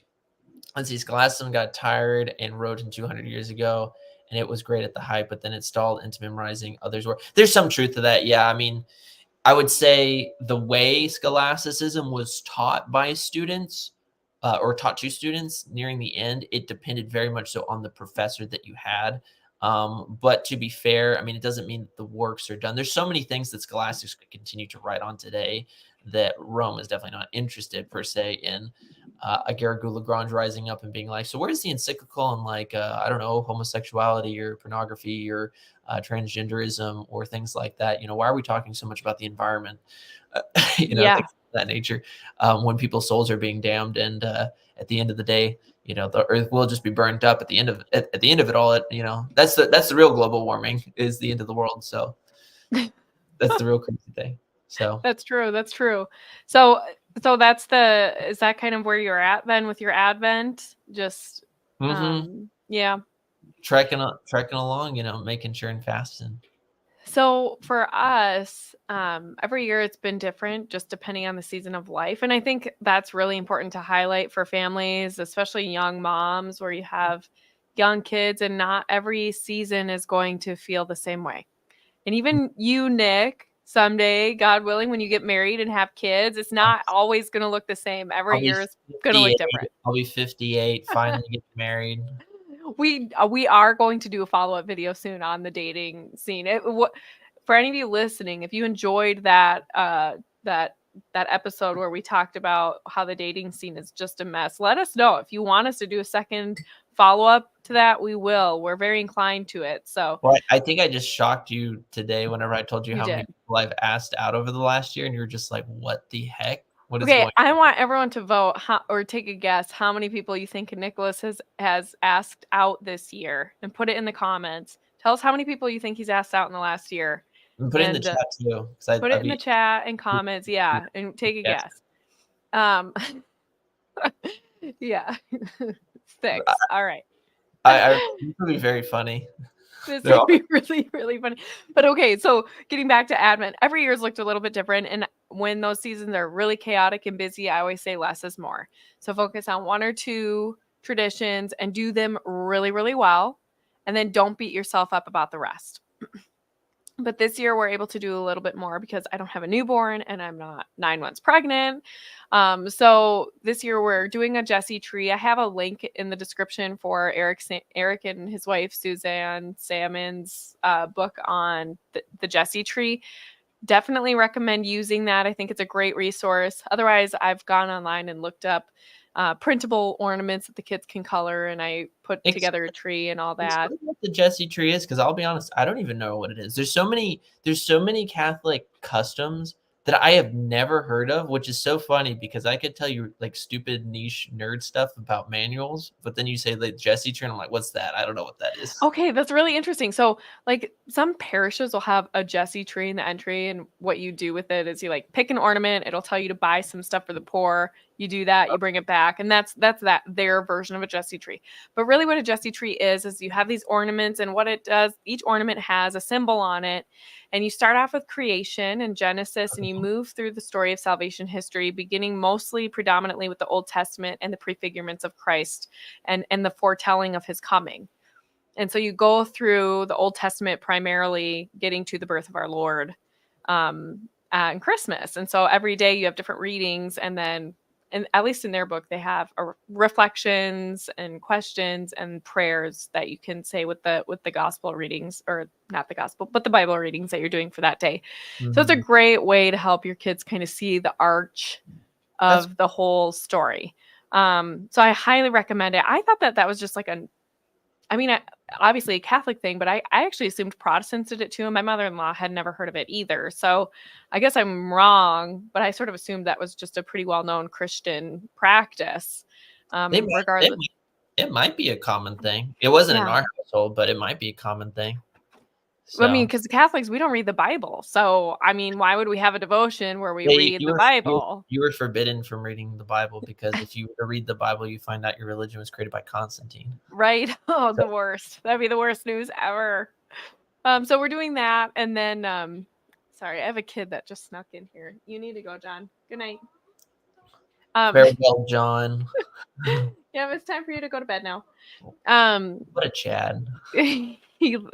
let's see, scholasticism got tired and wrote in 200 years ago, and it was great at the height, but then it stalled into memorizing others' work. There's some truth to that. Yeah, I mean, I would say the way scholasticism was taught by students, or taught to students nearing the end, it depended very much so on the professor that you had. But to be fair, I mean, it doesn't mean that the works are done. There's so many things that scholastics could continue to write on today that Rome is definitely not interested per se in. A Garrigou Lagrange rising up and being like, so where's the encyclical on, like, I don't know, homosexuality or pornography or transgenderism or things like that? Why are we talking so much about the environment? Yeah. Things of that nature, when people's souls are being damned, and at the end of the day, the earth will just be burned up at the end of it all. That's the real global warming, is the end of the world. So that's the real crazy thing. So That's true, that's true. So is that kind of where you're at then with your Advent? Just, mhm, yeah. trekking along, making sure and fasting. So for us, every year it's been different, just depending on the season of life. And I think that's really important to highlight for families, especially young moms where you have young kids, and not every season is going to feel the same way. And even you, Nick, someday, God willing, when you get married and have kids, it's not always going to look the same. Every I'll be year is going to look 58. different. I'll be 58, finally get married. We are going to do a follow-up video soon on the dating scene. For any of you listening, if you enjoyed that episode where we talked about how the dating scene is just a mess, let us know. If you want us to do a second follow-up to that, we will. We're very inclined to it. So Well, I think I just shocked you today whenever I told you you how many did. people I've asked out over the last year, and you're just like, "What the heck? What is Okay, going?" I want everyone to vote or take a guess how many people you think Nicholas has asked out this year, and put it in the comments. Tell us how many people you think he's asked out in the last year, And put it in the and chat too, because put I'd it in the be chat and comments. Yeah, and take a yes. guess. Um, yeah, I 6. All right. this would be very funny. This They're would all be really, really funny. But okay, so getting back to Advent, every year's looked a little bit different. And when those seasons are really chaotic and busy, I always say less is more. So focus on 1 or 2 traditions and do them really, really well. And then don't beat yourself up about the rest. But this year we're able to do a little bit more because I don't have a newborn and I'm not 9 months pregnant. So this year we're doing a Jesse tree. I have a link in the description for Eric and his wife Suzanne Salmon's book on the Jesse tree. Definitely recommend using that. I think it's a great resource. Otherwise, I've gone online and looked up printable ornaments that the kids can color, and I put ex together a tree and all that. explain what the Jesse tree is, because 'cause I'll be honest, I don't even know what it is. There's so many Catholic customs that I have never heard of, which is so funny because I could tell you, like, stupid niche nerd stuff about manuals, but then you say the Jesse tree, and I'm like, "What's that? I don't know what that is." Okay, that's really interesting. So, like, some parishes will have a Jesse tree in the entry, and what you do with it is you like pick an ornament. It'll tell you to buy some stuff for the poor. You do that, you bring it back, and that's their version of a Jesse tree. But really, what a Jesse tree is you have these ornaments, and what it does, each ornament has a symbol on it, and you start off with creation and Genesis, and you move through the story of salvation history, beginning mostly predominantly with the Old Testament and the prefigurements of Christ, and the foretelling of His coming. And so you go through the Old Testament primarily getting to the birth of our Lord, and Christmas. And so every day you have different readings, and then, and at least in their book, they have reflections and questions and prayers that you can say with the gospel readings, or not the gospel, but the Bible readings that you're doing for that day. So it's a Mhm. great way to help your kids kind of see the arch That's of the whole story. So I highly recommend it. I thought that was just like I mean, obviously a Catholic thing, but I actually assumed Protestants did it too. And my mother-in-law had never heard of it either. So I guess I'm wrong, but I sort of assumed that was just a pretty well-known Christian practice. They might, Regardless. it might be a common thing. It wasn't in Yeah. our household, but it might be a common thing. I mean, So because Catholics, we don't read the Bible. So, I mean, why would we have a devotion where we yeah, read the Bible? you were forbidden from reading the Bible because if you were to read the Bible, you find out your religion was created by Constantine. Right? Oh, So the worst. That'd be the worst news ever. So we're doing that. And then, sorry, I have a kid that just snuck in here. You need to go, John. Good night. farewell, John. Yeah, it's time for you to go to bed now. What a Chad. He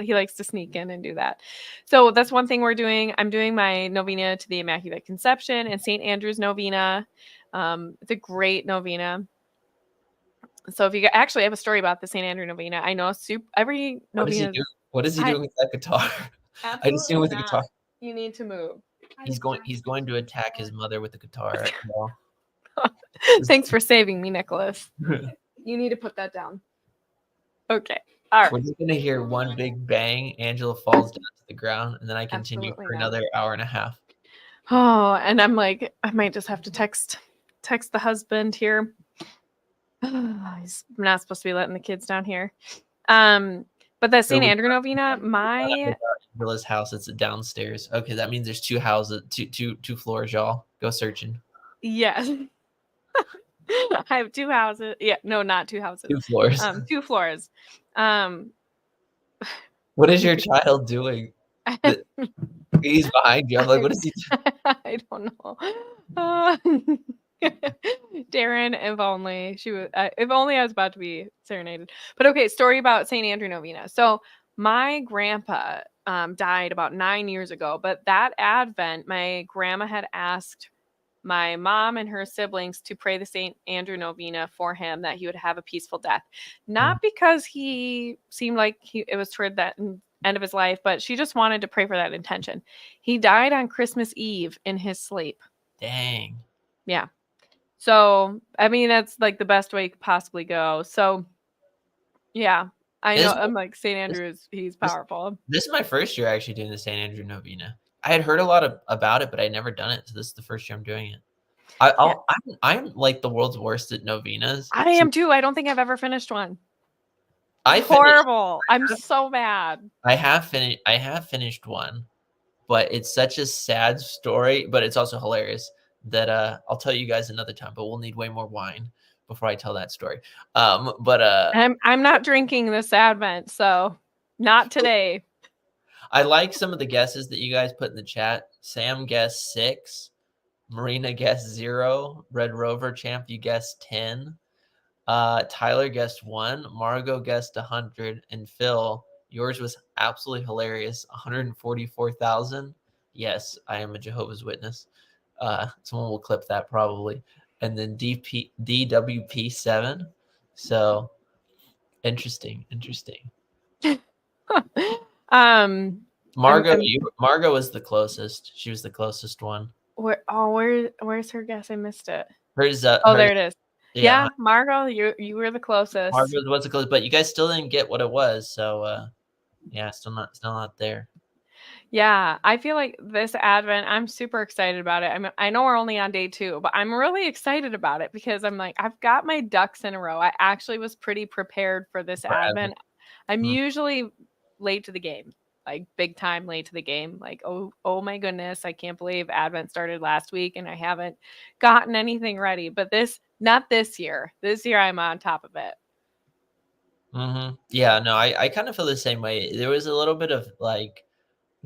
likes to sneak in and do that. So that's one thing we're doing. I'm doing my novena to the Immaculate Conception and St. Andrew's novena. It's a great novena. So if you actually have a story about the St. Andrew novena, I know every What is he novena. doing? What is he doing with that guitar? I just see him with the guitar. You need to move. He's going to attack his mother with the guitar right now. Thanks for saving me, Nicholas. You need to put that down. Okay. All right. We're just gonna hear one big bang. Angela falls down to the ground, and then I continue Absolutely for not. another hour and a half. Oh, and I'm like, I might just have to text the husband here. He's not supposed to be letting the kids down here. But the St. Andrew novena, Angela's house, it's downstairs. Okay, that means there's two houses, two floors, y'all. Go searching. Yes. I have 2 houses. Yeah, no, not 2 houses. 2 floors. 2 floors. What is your child doing? He's behind you. I'm like, what is he doing? I don't know. Darren, if only I was about to be serenaded. But okay, story about St. Andrew novena. So my grandpa died about 9 years ago, but that Advent, my grandma had asked my mom and her siblings to pray the St. Andrew novena for him, that he would have a peaceful death. Not because he seemed like it was toward that end of his life, but she just wanted to pray for that intention. He died on Christmas Eve in his sleep. Dang. Yeah. So, I mean, that's like the best way you could possibly go. So, yeah, I know. I'm like, St. Andrew he's powerful. This is my first year actually doing the St. Andrew novena. I had heard a lot about it, but I'd never done it. So this is the first year I'm doing it. I'm like the world's worst at novenas. I am too. I don't think I've ever finished one. Horrible. I'm so bad. I have finished one, but it's such a sad story, but it's also hilarious that I'll tell you guys another time, but we'll need way more wine before I tell that story. I'm not drinking this Advent, so not today. I like some of the guesses that you guys put in the chat. Sam guessed 6, Marina guessed 0, Red Rover Champ, you guessed 10. Tyler guessed 1, Margot guessed 100, and Phil, yours was absolutely hilarious, 144,000. Yes, I am a Jehovah's Witness. Someone will clip that probably. And then DWP7. So interesting. Margot was the closest. She was the closest one. Where's her guess? I missed it. Hers, there it is. Yeah, Margot, you were the closest. Margot was the closest, but you guys still didn't get what it was. So yeah, still not there. Yeah, I feel like this Advent, I'm super excited about it. I know we're only on day 2, but I'm really excited about it because I'm like, I've got my ducks in a row. I actually was pretty prepared for this Advent. I'm usually late to the game, like big time late to the game. Like, oh my goodness, I can't believe Advent started last week and I haven't gotten anything ready. But not this year. This year I'm on top of it. Yeah, no, I kind of feel the same way. There was a little bit of like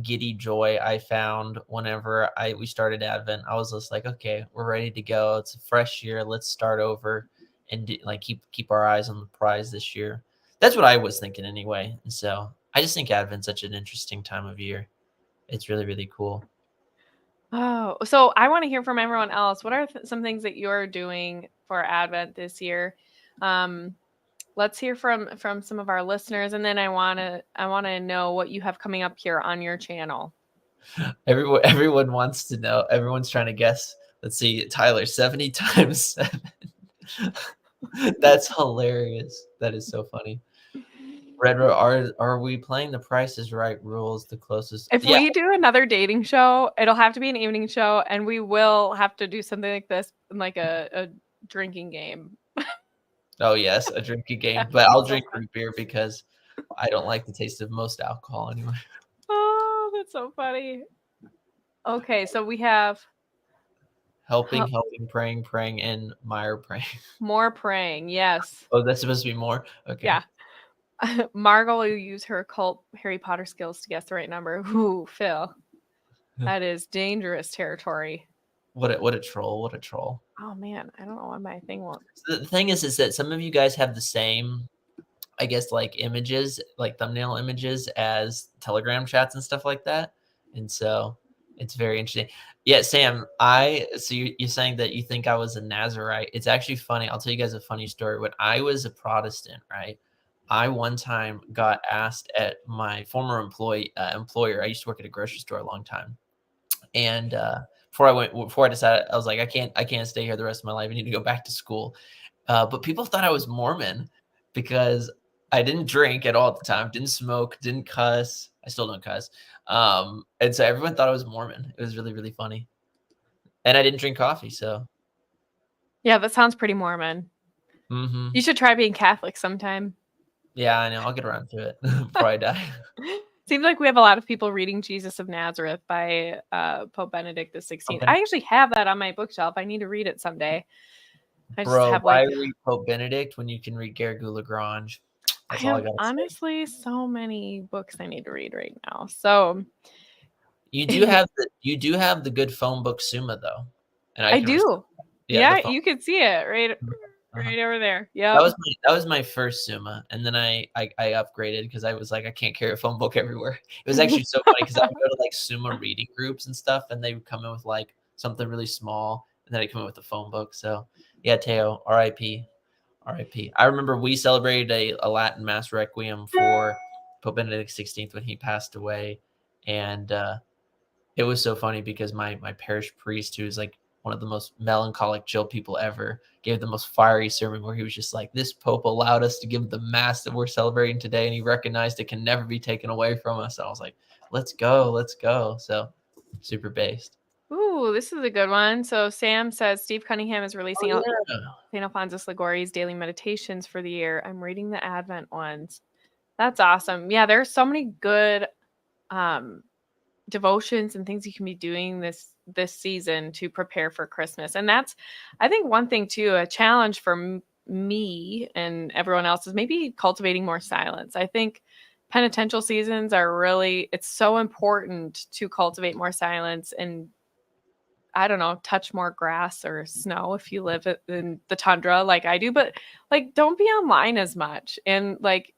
giddy joy I found whenever we started Advent. I was just like, okay, we're ready to go. It's a fresh year. Let's start over and keep our eyes on the prize this year. That's what I was thinking anyway. And so I just think Advent's such an interesting time of year. It's really, really cool. Oh, so I want to hear from everyone else. What are some things that you're doing for Advent this year? Let's hear from some of our listeners, and then I want to know what you have coming up here on your channel. Everyone wants to know. Everyone's trying to guess. Let's see, Tyler, 70 times 7. That's hilarious. That is so funny. Are we playing the Price is Right rules the closest? If Yeah. we do another dating show, it'll have to be an evening show, and we will have to do something like this, like a drinking game. Oh yes, a drinking Yeah, game, but it'd be I'll so drink fun. root beer because I don't like the taste of most alcohol anyway. Oh, that's so funny. Okay, so we have Helping, helping, praying, praying, and Meyer praying. more praying. Yes. Oh, that's supposed to be more? Okay. Yeah. Margot will use her cult Harry Potter skills to guess the right number. Ooh, Phil. That is dangerous territory. What a troll, what a troll. Oh man, I don't know why my thing won't. So the thing is that some of you guys have the same, I guess, like images, like thumbnail images as Telegram chats and stuff like that. And so it's very interesting. Yeah, Sam, so you're saying that you think I was a Nazarite. It's actually funny. I'll tell you guys a funny story. When I was a Protestant, right? I one time got asked at my former employer. I used to work at a grocery store a long time. And before I decided, I was like, I can't stay here the rest of my life. I need to go back to school. But people thought I was Mormon because I didn't drink at all at the time, didn't smoke, didn't cuss. I still don't cuss. And so everyone thought I was Mormon. It was really, really funny. And I didn't drink coffee. So, Yeah, that sounds pretty Mormon. You should try being Catholic sometime. Yeah, I know. I'll get around to it before I die. Seems like we have a lot of people reading Jesus of Nazareth by Pope Benedict XVI. Okay. I actually have that on my bookshelf. I need to read it someday. I just Bro, have why like read Pope Benedict when you can read Garrigou Lagrange? I That's all I have gotta say. honestly so many books I need to read right now. So You do have the good phone book Summa though, and I I can respect do. that. Yeah, the Yeah, phone. you can see it right Uh-huh. over there. That Yep. was my first Summa, and then I upgraded because I was like, I can't carry a phone book everywhere. It was actually so funny because I would go to like Summa reading groups and stuff, and they would come in with like something really small, and then I come in with a phone book. So yeah, Teo, R.I.P. R.I.P. I remember we celebrated a Latin Mass Requiem for Pope Benedict XVI when he passed away, and it was so funny because my parish priest, who is like one of the most melancholic, chill people ever, gave the most fiery sermon where he was just like, "This Pope allowed us to give the Mass that we're celebrating today, and he recognized it can never be taken away from us." And I was like, "Let's go, let's go!" So super based. Ooh, this is a good one. So Sam says Steve Cunningham is Oh releasing yeah. St. Alphonsus Liguori's daily meditations for the year. I'm reading the Advent ones. That's awesome. Yeah, there's so many good um devotions and things you can be doing this season to prepare for Christmas. And that's I think one thing too, a challenge for me and everyone else is maybe cultivating more silence. I think penitential seasons are really it's so important to cultivate more silence and I don't know, touch more grass or snow if you live in the tundra like I do, but like don't be online as much and like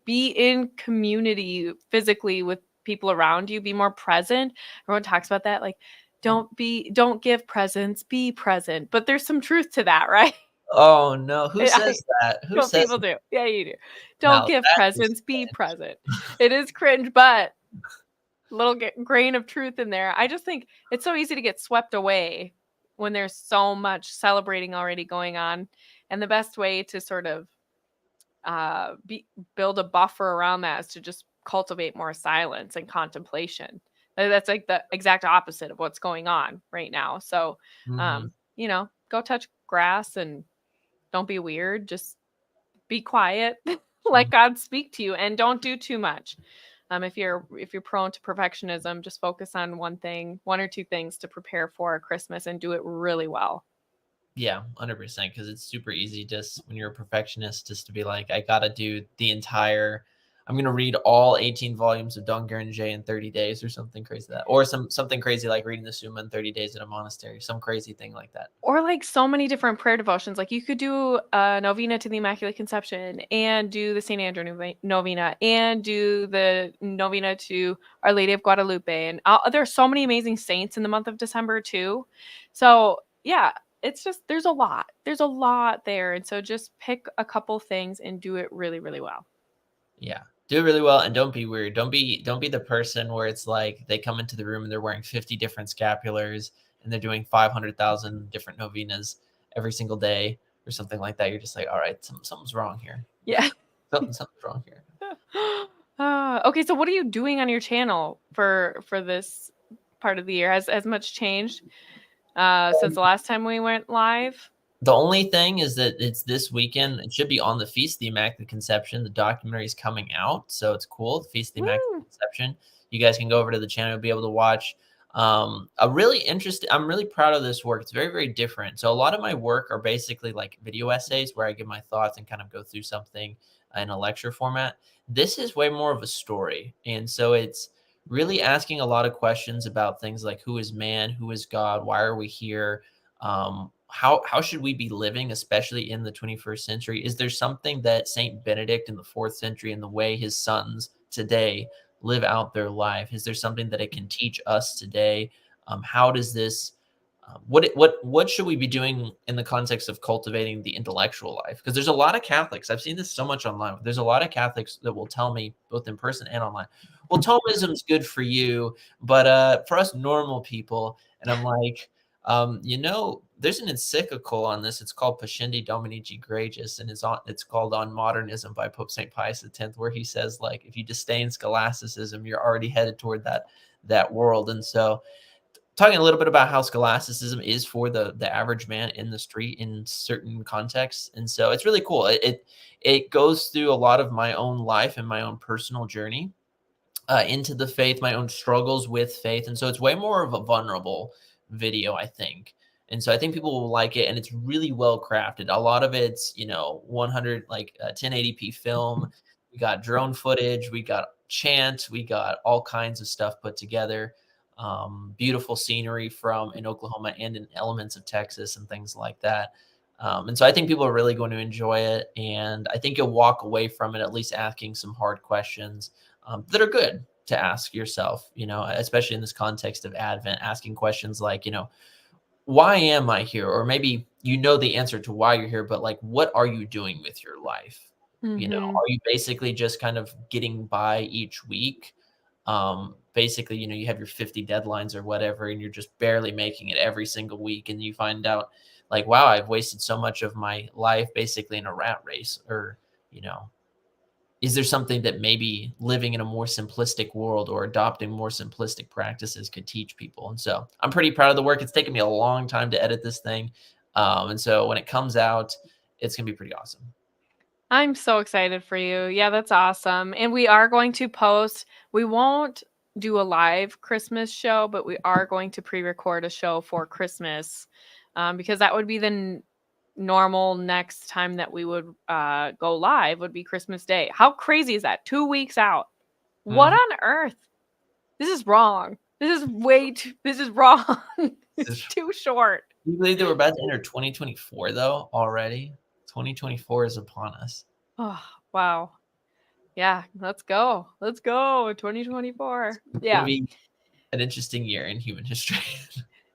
be in community physically with people around you, be more present. Everyone talks about that like don't give presents, be present. But there's some truth to that, right? Oh no, who I says that? Who what says people that? do. Yeah, you do. Don't Now give that is presents, be cringe. present. It is cringe, but little grain of truth in there. I just think it's so easy to get swept away when there's so much celebrating already going on. And the best way to sort of build a buffer around that is to just cultivate more silence and contemplation. That's like the exact opposite of what's going on right now. So, Mhm. go touch grass and don't be weird. Just be quiet. Let Mhm. God speak to you and don't do too much. If you're prone to perfectionism, just focus on one thing, one or two things to prepare for Christmas and do it really well. Yeah, 100%. Because it's super easy just when you're a perfectionist, just to be like, I gotta do the entire. I'm gonna read all 18 volumes of Don Guernsey in 30 days, or something crazy like that, or something crazy like reading the Summa in 30 days at a monastery, some crazy thing like that. Or like so many different prayer devotions. Like you could do a novena to the Immaculate Conception and do the St. Andrew novena and do the novena to Our Lady of Guadalupe. And there are so many amazing saints in the month of December too. So yeah, it's just there's a lot. There's a lot there. And so just pick a couple things and do it really, really well. Yeah, do it really well, and don't be weird. Don't be the person where it's like they come into the room and they're wearing 50 different scapulars and they're doing 500,000 different novenas every single day or something like that. You're just like, all right, something's wrong here. Yeah. Something's wrong here. Okay, so what are you doing on your channel for this part of the year? Has much changed since the last time we went live? The only thing is that it's this weekend. It should be on the Feast of the Immaculate Conception. The documentary is coming out, so it's cool. The Feast of the Immaculate Woo! Conception. You guys can go over to the channel, be able to watch. A really interesting. I'm really proud of this work. It's very, very different. So a lot of my work are basically like video essays where I give my thoughts and kind of go through something in a lecture format. This is way more of a story, and so it's really asking a lot of questions about things like who is man, who is God, why are we here, how should we be living, especially in the 21st century? Is there something that Saint Benedict in the fourth century and the way his sons today live out their life? Is there something that it can teach us today? How does this what should we be doing in the context of cultivating the intellectual life? Because there's a lot of Catholics. I've seen this so much online. There's a lot of Catholics that will tell me both in person and online, well, Thomism's good for you, but for us normal people, and I'm like, there's an encyclical on this. It's called Pascendi Dominici Gregis, and it's called On Modernism by Pope St. Pius X, where he says, like, if you disdain scholasticism, you're already headed toward that world. And so talking a little bit about how scholasticism is for the average man in the street in certain contexts. And so it's really cool. It goes through a lot of my own life and my own personal journey into the faith, my own struggles with faith. And so it's way more of a vulnerable video, I think. And so I think people will like it. And it's really well crafted. A lot of it's, 100, like 1080p film. We got drone footage. We got chant. We got all kinds of stuff put together. Beautiful scenery from in Oklahoma and in elements of Texas and things like that. And so I think people are really going to enjoy it. And I think you'll walk away from it at least asking some hard questions that are good to ask yourself, especially in this context of Advent, asking questions like, why am I here? Or maybe the answer to why you're here, but like, what are you doing with your life? Mhm. Are you basically just kind of getting by each week? Basically, you have your 50 deadlines or whatever, and you're just barely making it every single week. And you find out like, wow, I've wasted so much of my life basically in a rat race. Or, you know, is there something that maybe living in a more simplistic world or adopting more simplistic practices could teach people? And so I'm pretty proud of the work. It's taken me a long time to edit this thing. And so when it comes out, it's going to be pretty awesome. I'm so excited for you. Yeah, that's awesome. And we are going to post, we won't do a live Christmas show, but we are going to pre-record a show for Christmas, because that would be the normal next time that we would go live would be Christmas Day. How crazy is that? 2 weeks out. What Mhm. on earth? This is wrong. This is this is wrong. It's too short. You believe that we're about to enter 2024 though already? 2024 is upon us. Oh, wow. Yeah, let's go. Let's go. 2024. It's gonna Yeah. be an interesting year in human history.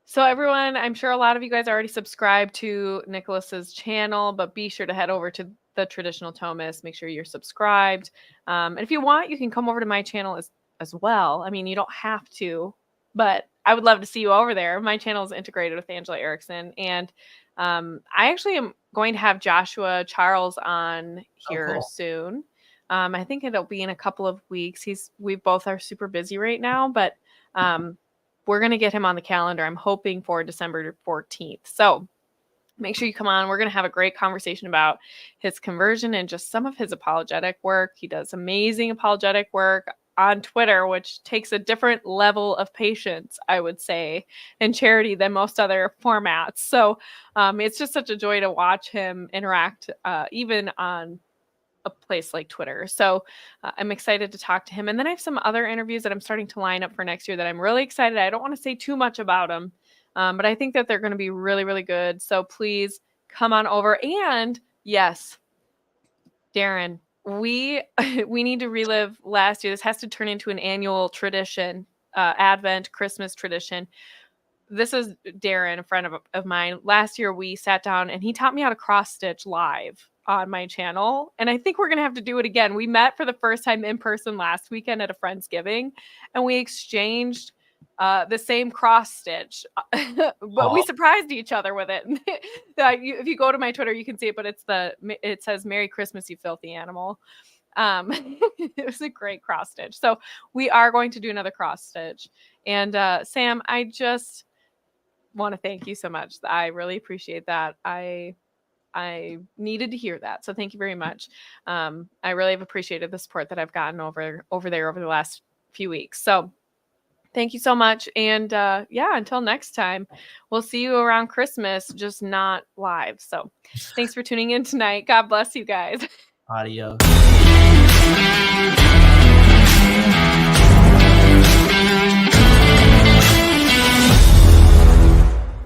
So everyone, I'm sure a lot of you guys already subscribed to Nicholas's channel, but be sure to head over to the Traditional Thomist. Make sure you're subscribed. And if you want, you can come over to my channel as well. I mean, you don't have to, but I would love to see you over there. My channel is integrated with Angela Erickson, and I actually am going to have Joshua Charles on Oh, here cool. soon. I think it'll be in a couple of weeks. We both are super busy right now, but um, we're going to get him on the calendar. I'm hoping for December 14th. So make sure you come on. We're going to have a great conversation about his conversion and just some of his apologetic work. He does amazing apologetic work on Twitter, which takes a different level of patience, I would say, and charity than most other formats. So it's just such a joy to watch him interact, even on a place like Twitter. So I'm excited to talk to him. And then I have some other interviews that I'm starting to line up for next year that I'm really excited. I don't want to say too much about them, but I think that they're going to be really, really good. So please come on over. And yes, Darren, we we need to relive last year. This has to turn into an annual tradition, Advent Christmas tradition. This is Darren, a friend of mine. Last year we sat down and he taught me how to cross stitch live on my channel. And I think we're going to have to do it again. We met for the first time in person last weekend at a Friendsgiving and we exchanged the same cross stitch, but we Oh, surprised each other with it. If you go to my Twitter, you can see it, but it says "Merry Christmas, you filthy animal." Um, it was a great cross stitch. So we are going to do another cross stitch. And Sam, I just want to thank you so much. I really appreciate that. I needed to hear that. So thank you very much. I really have appreciated the support that I've gotten over there over the last few weeks. So thank you so much. And yeah, until next time, we'll see you around Christmas, just not live. So thanks for tuning in tonight. God bless you guys. audio.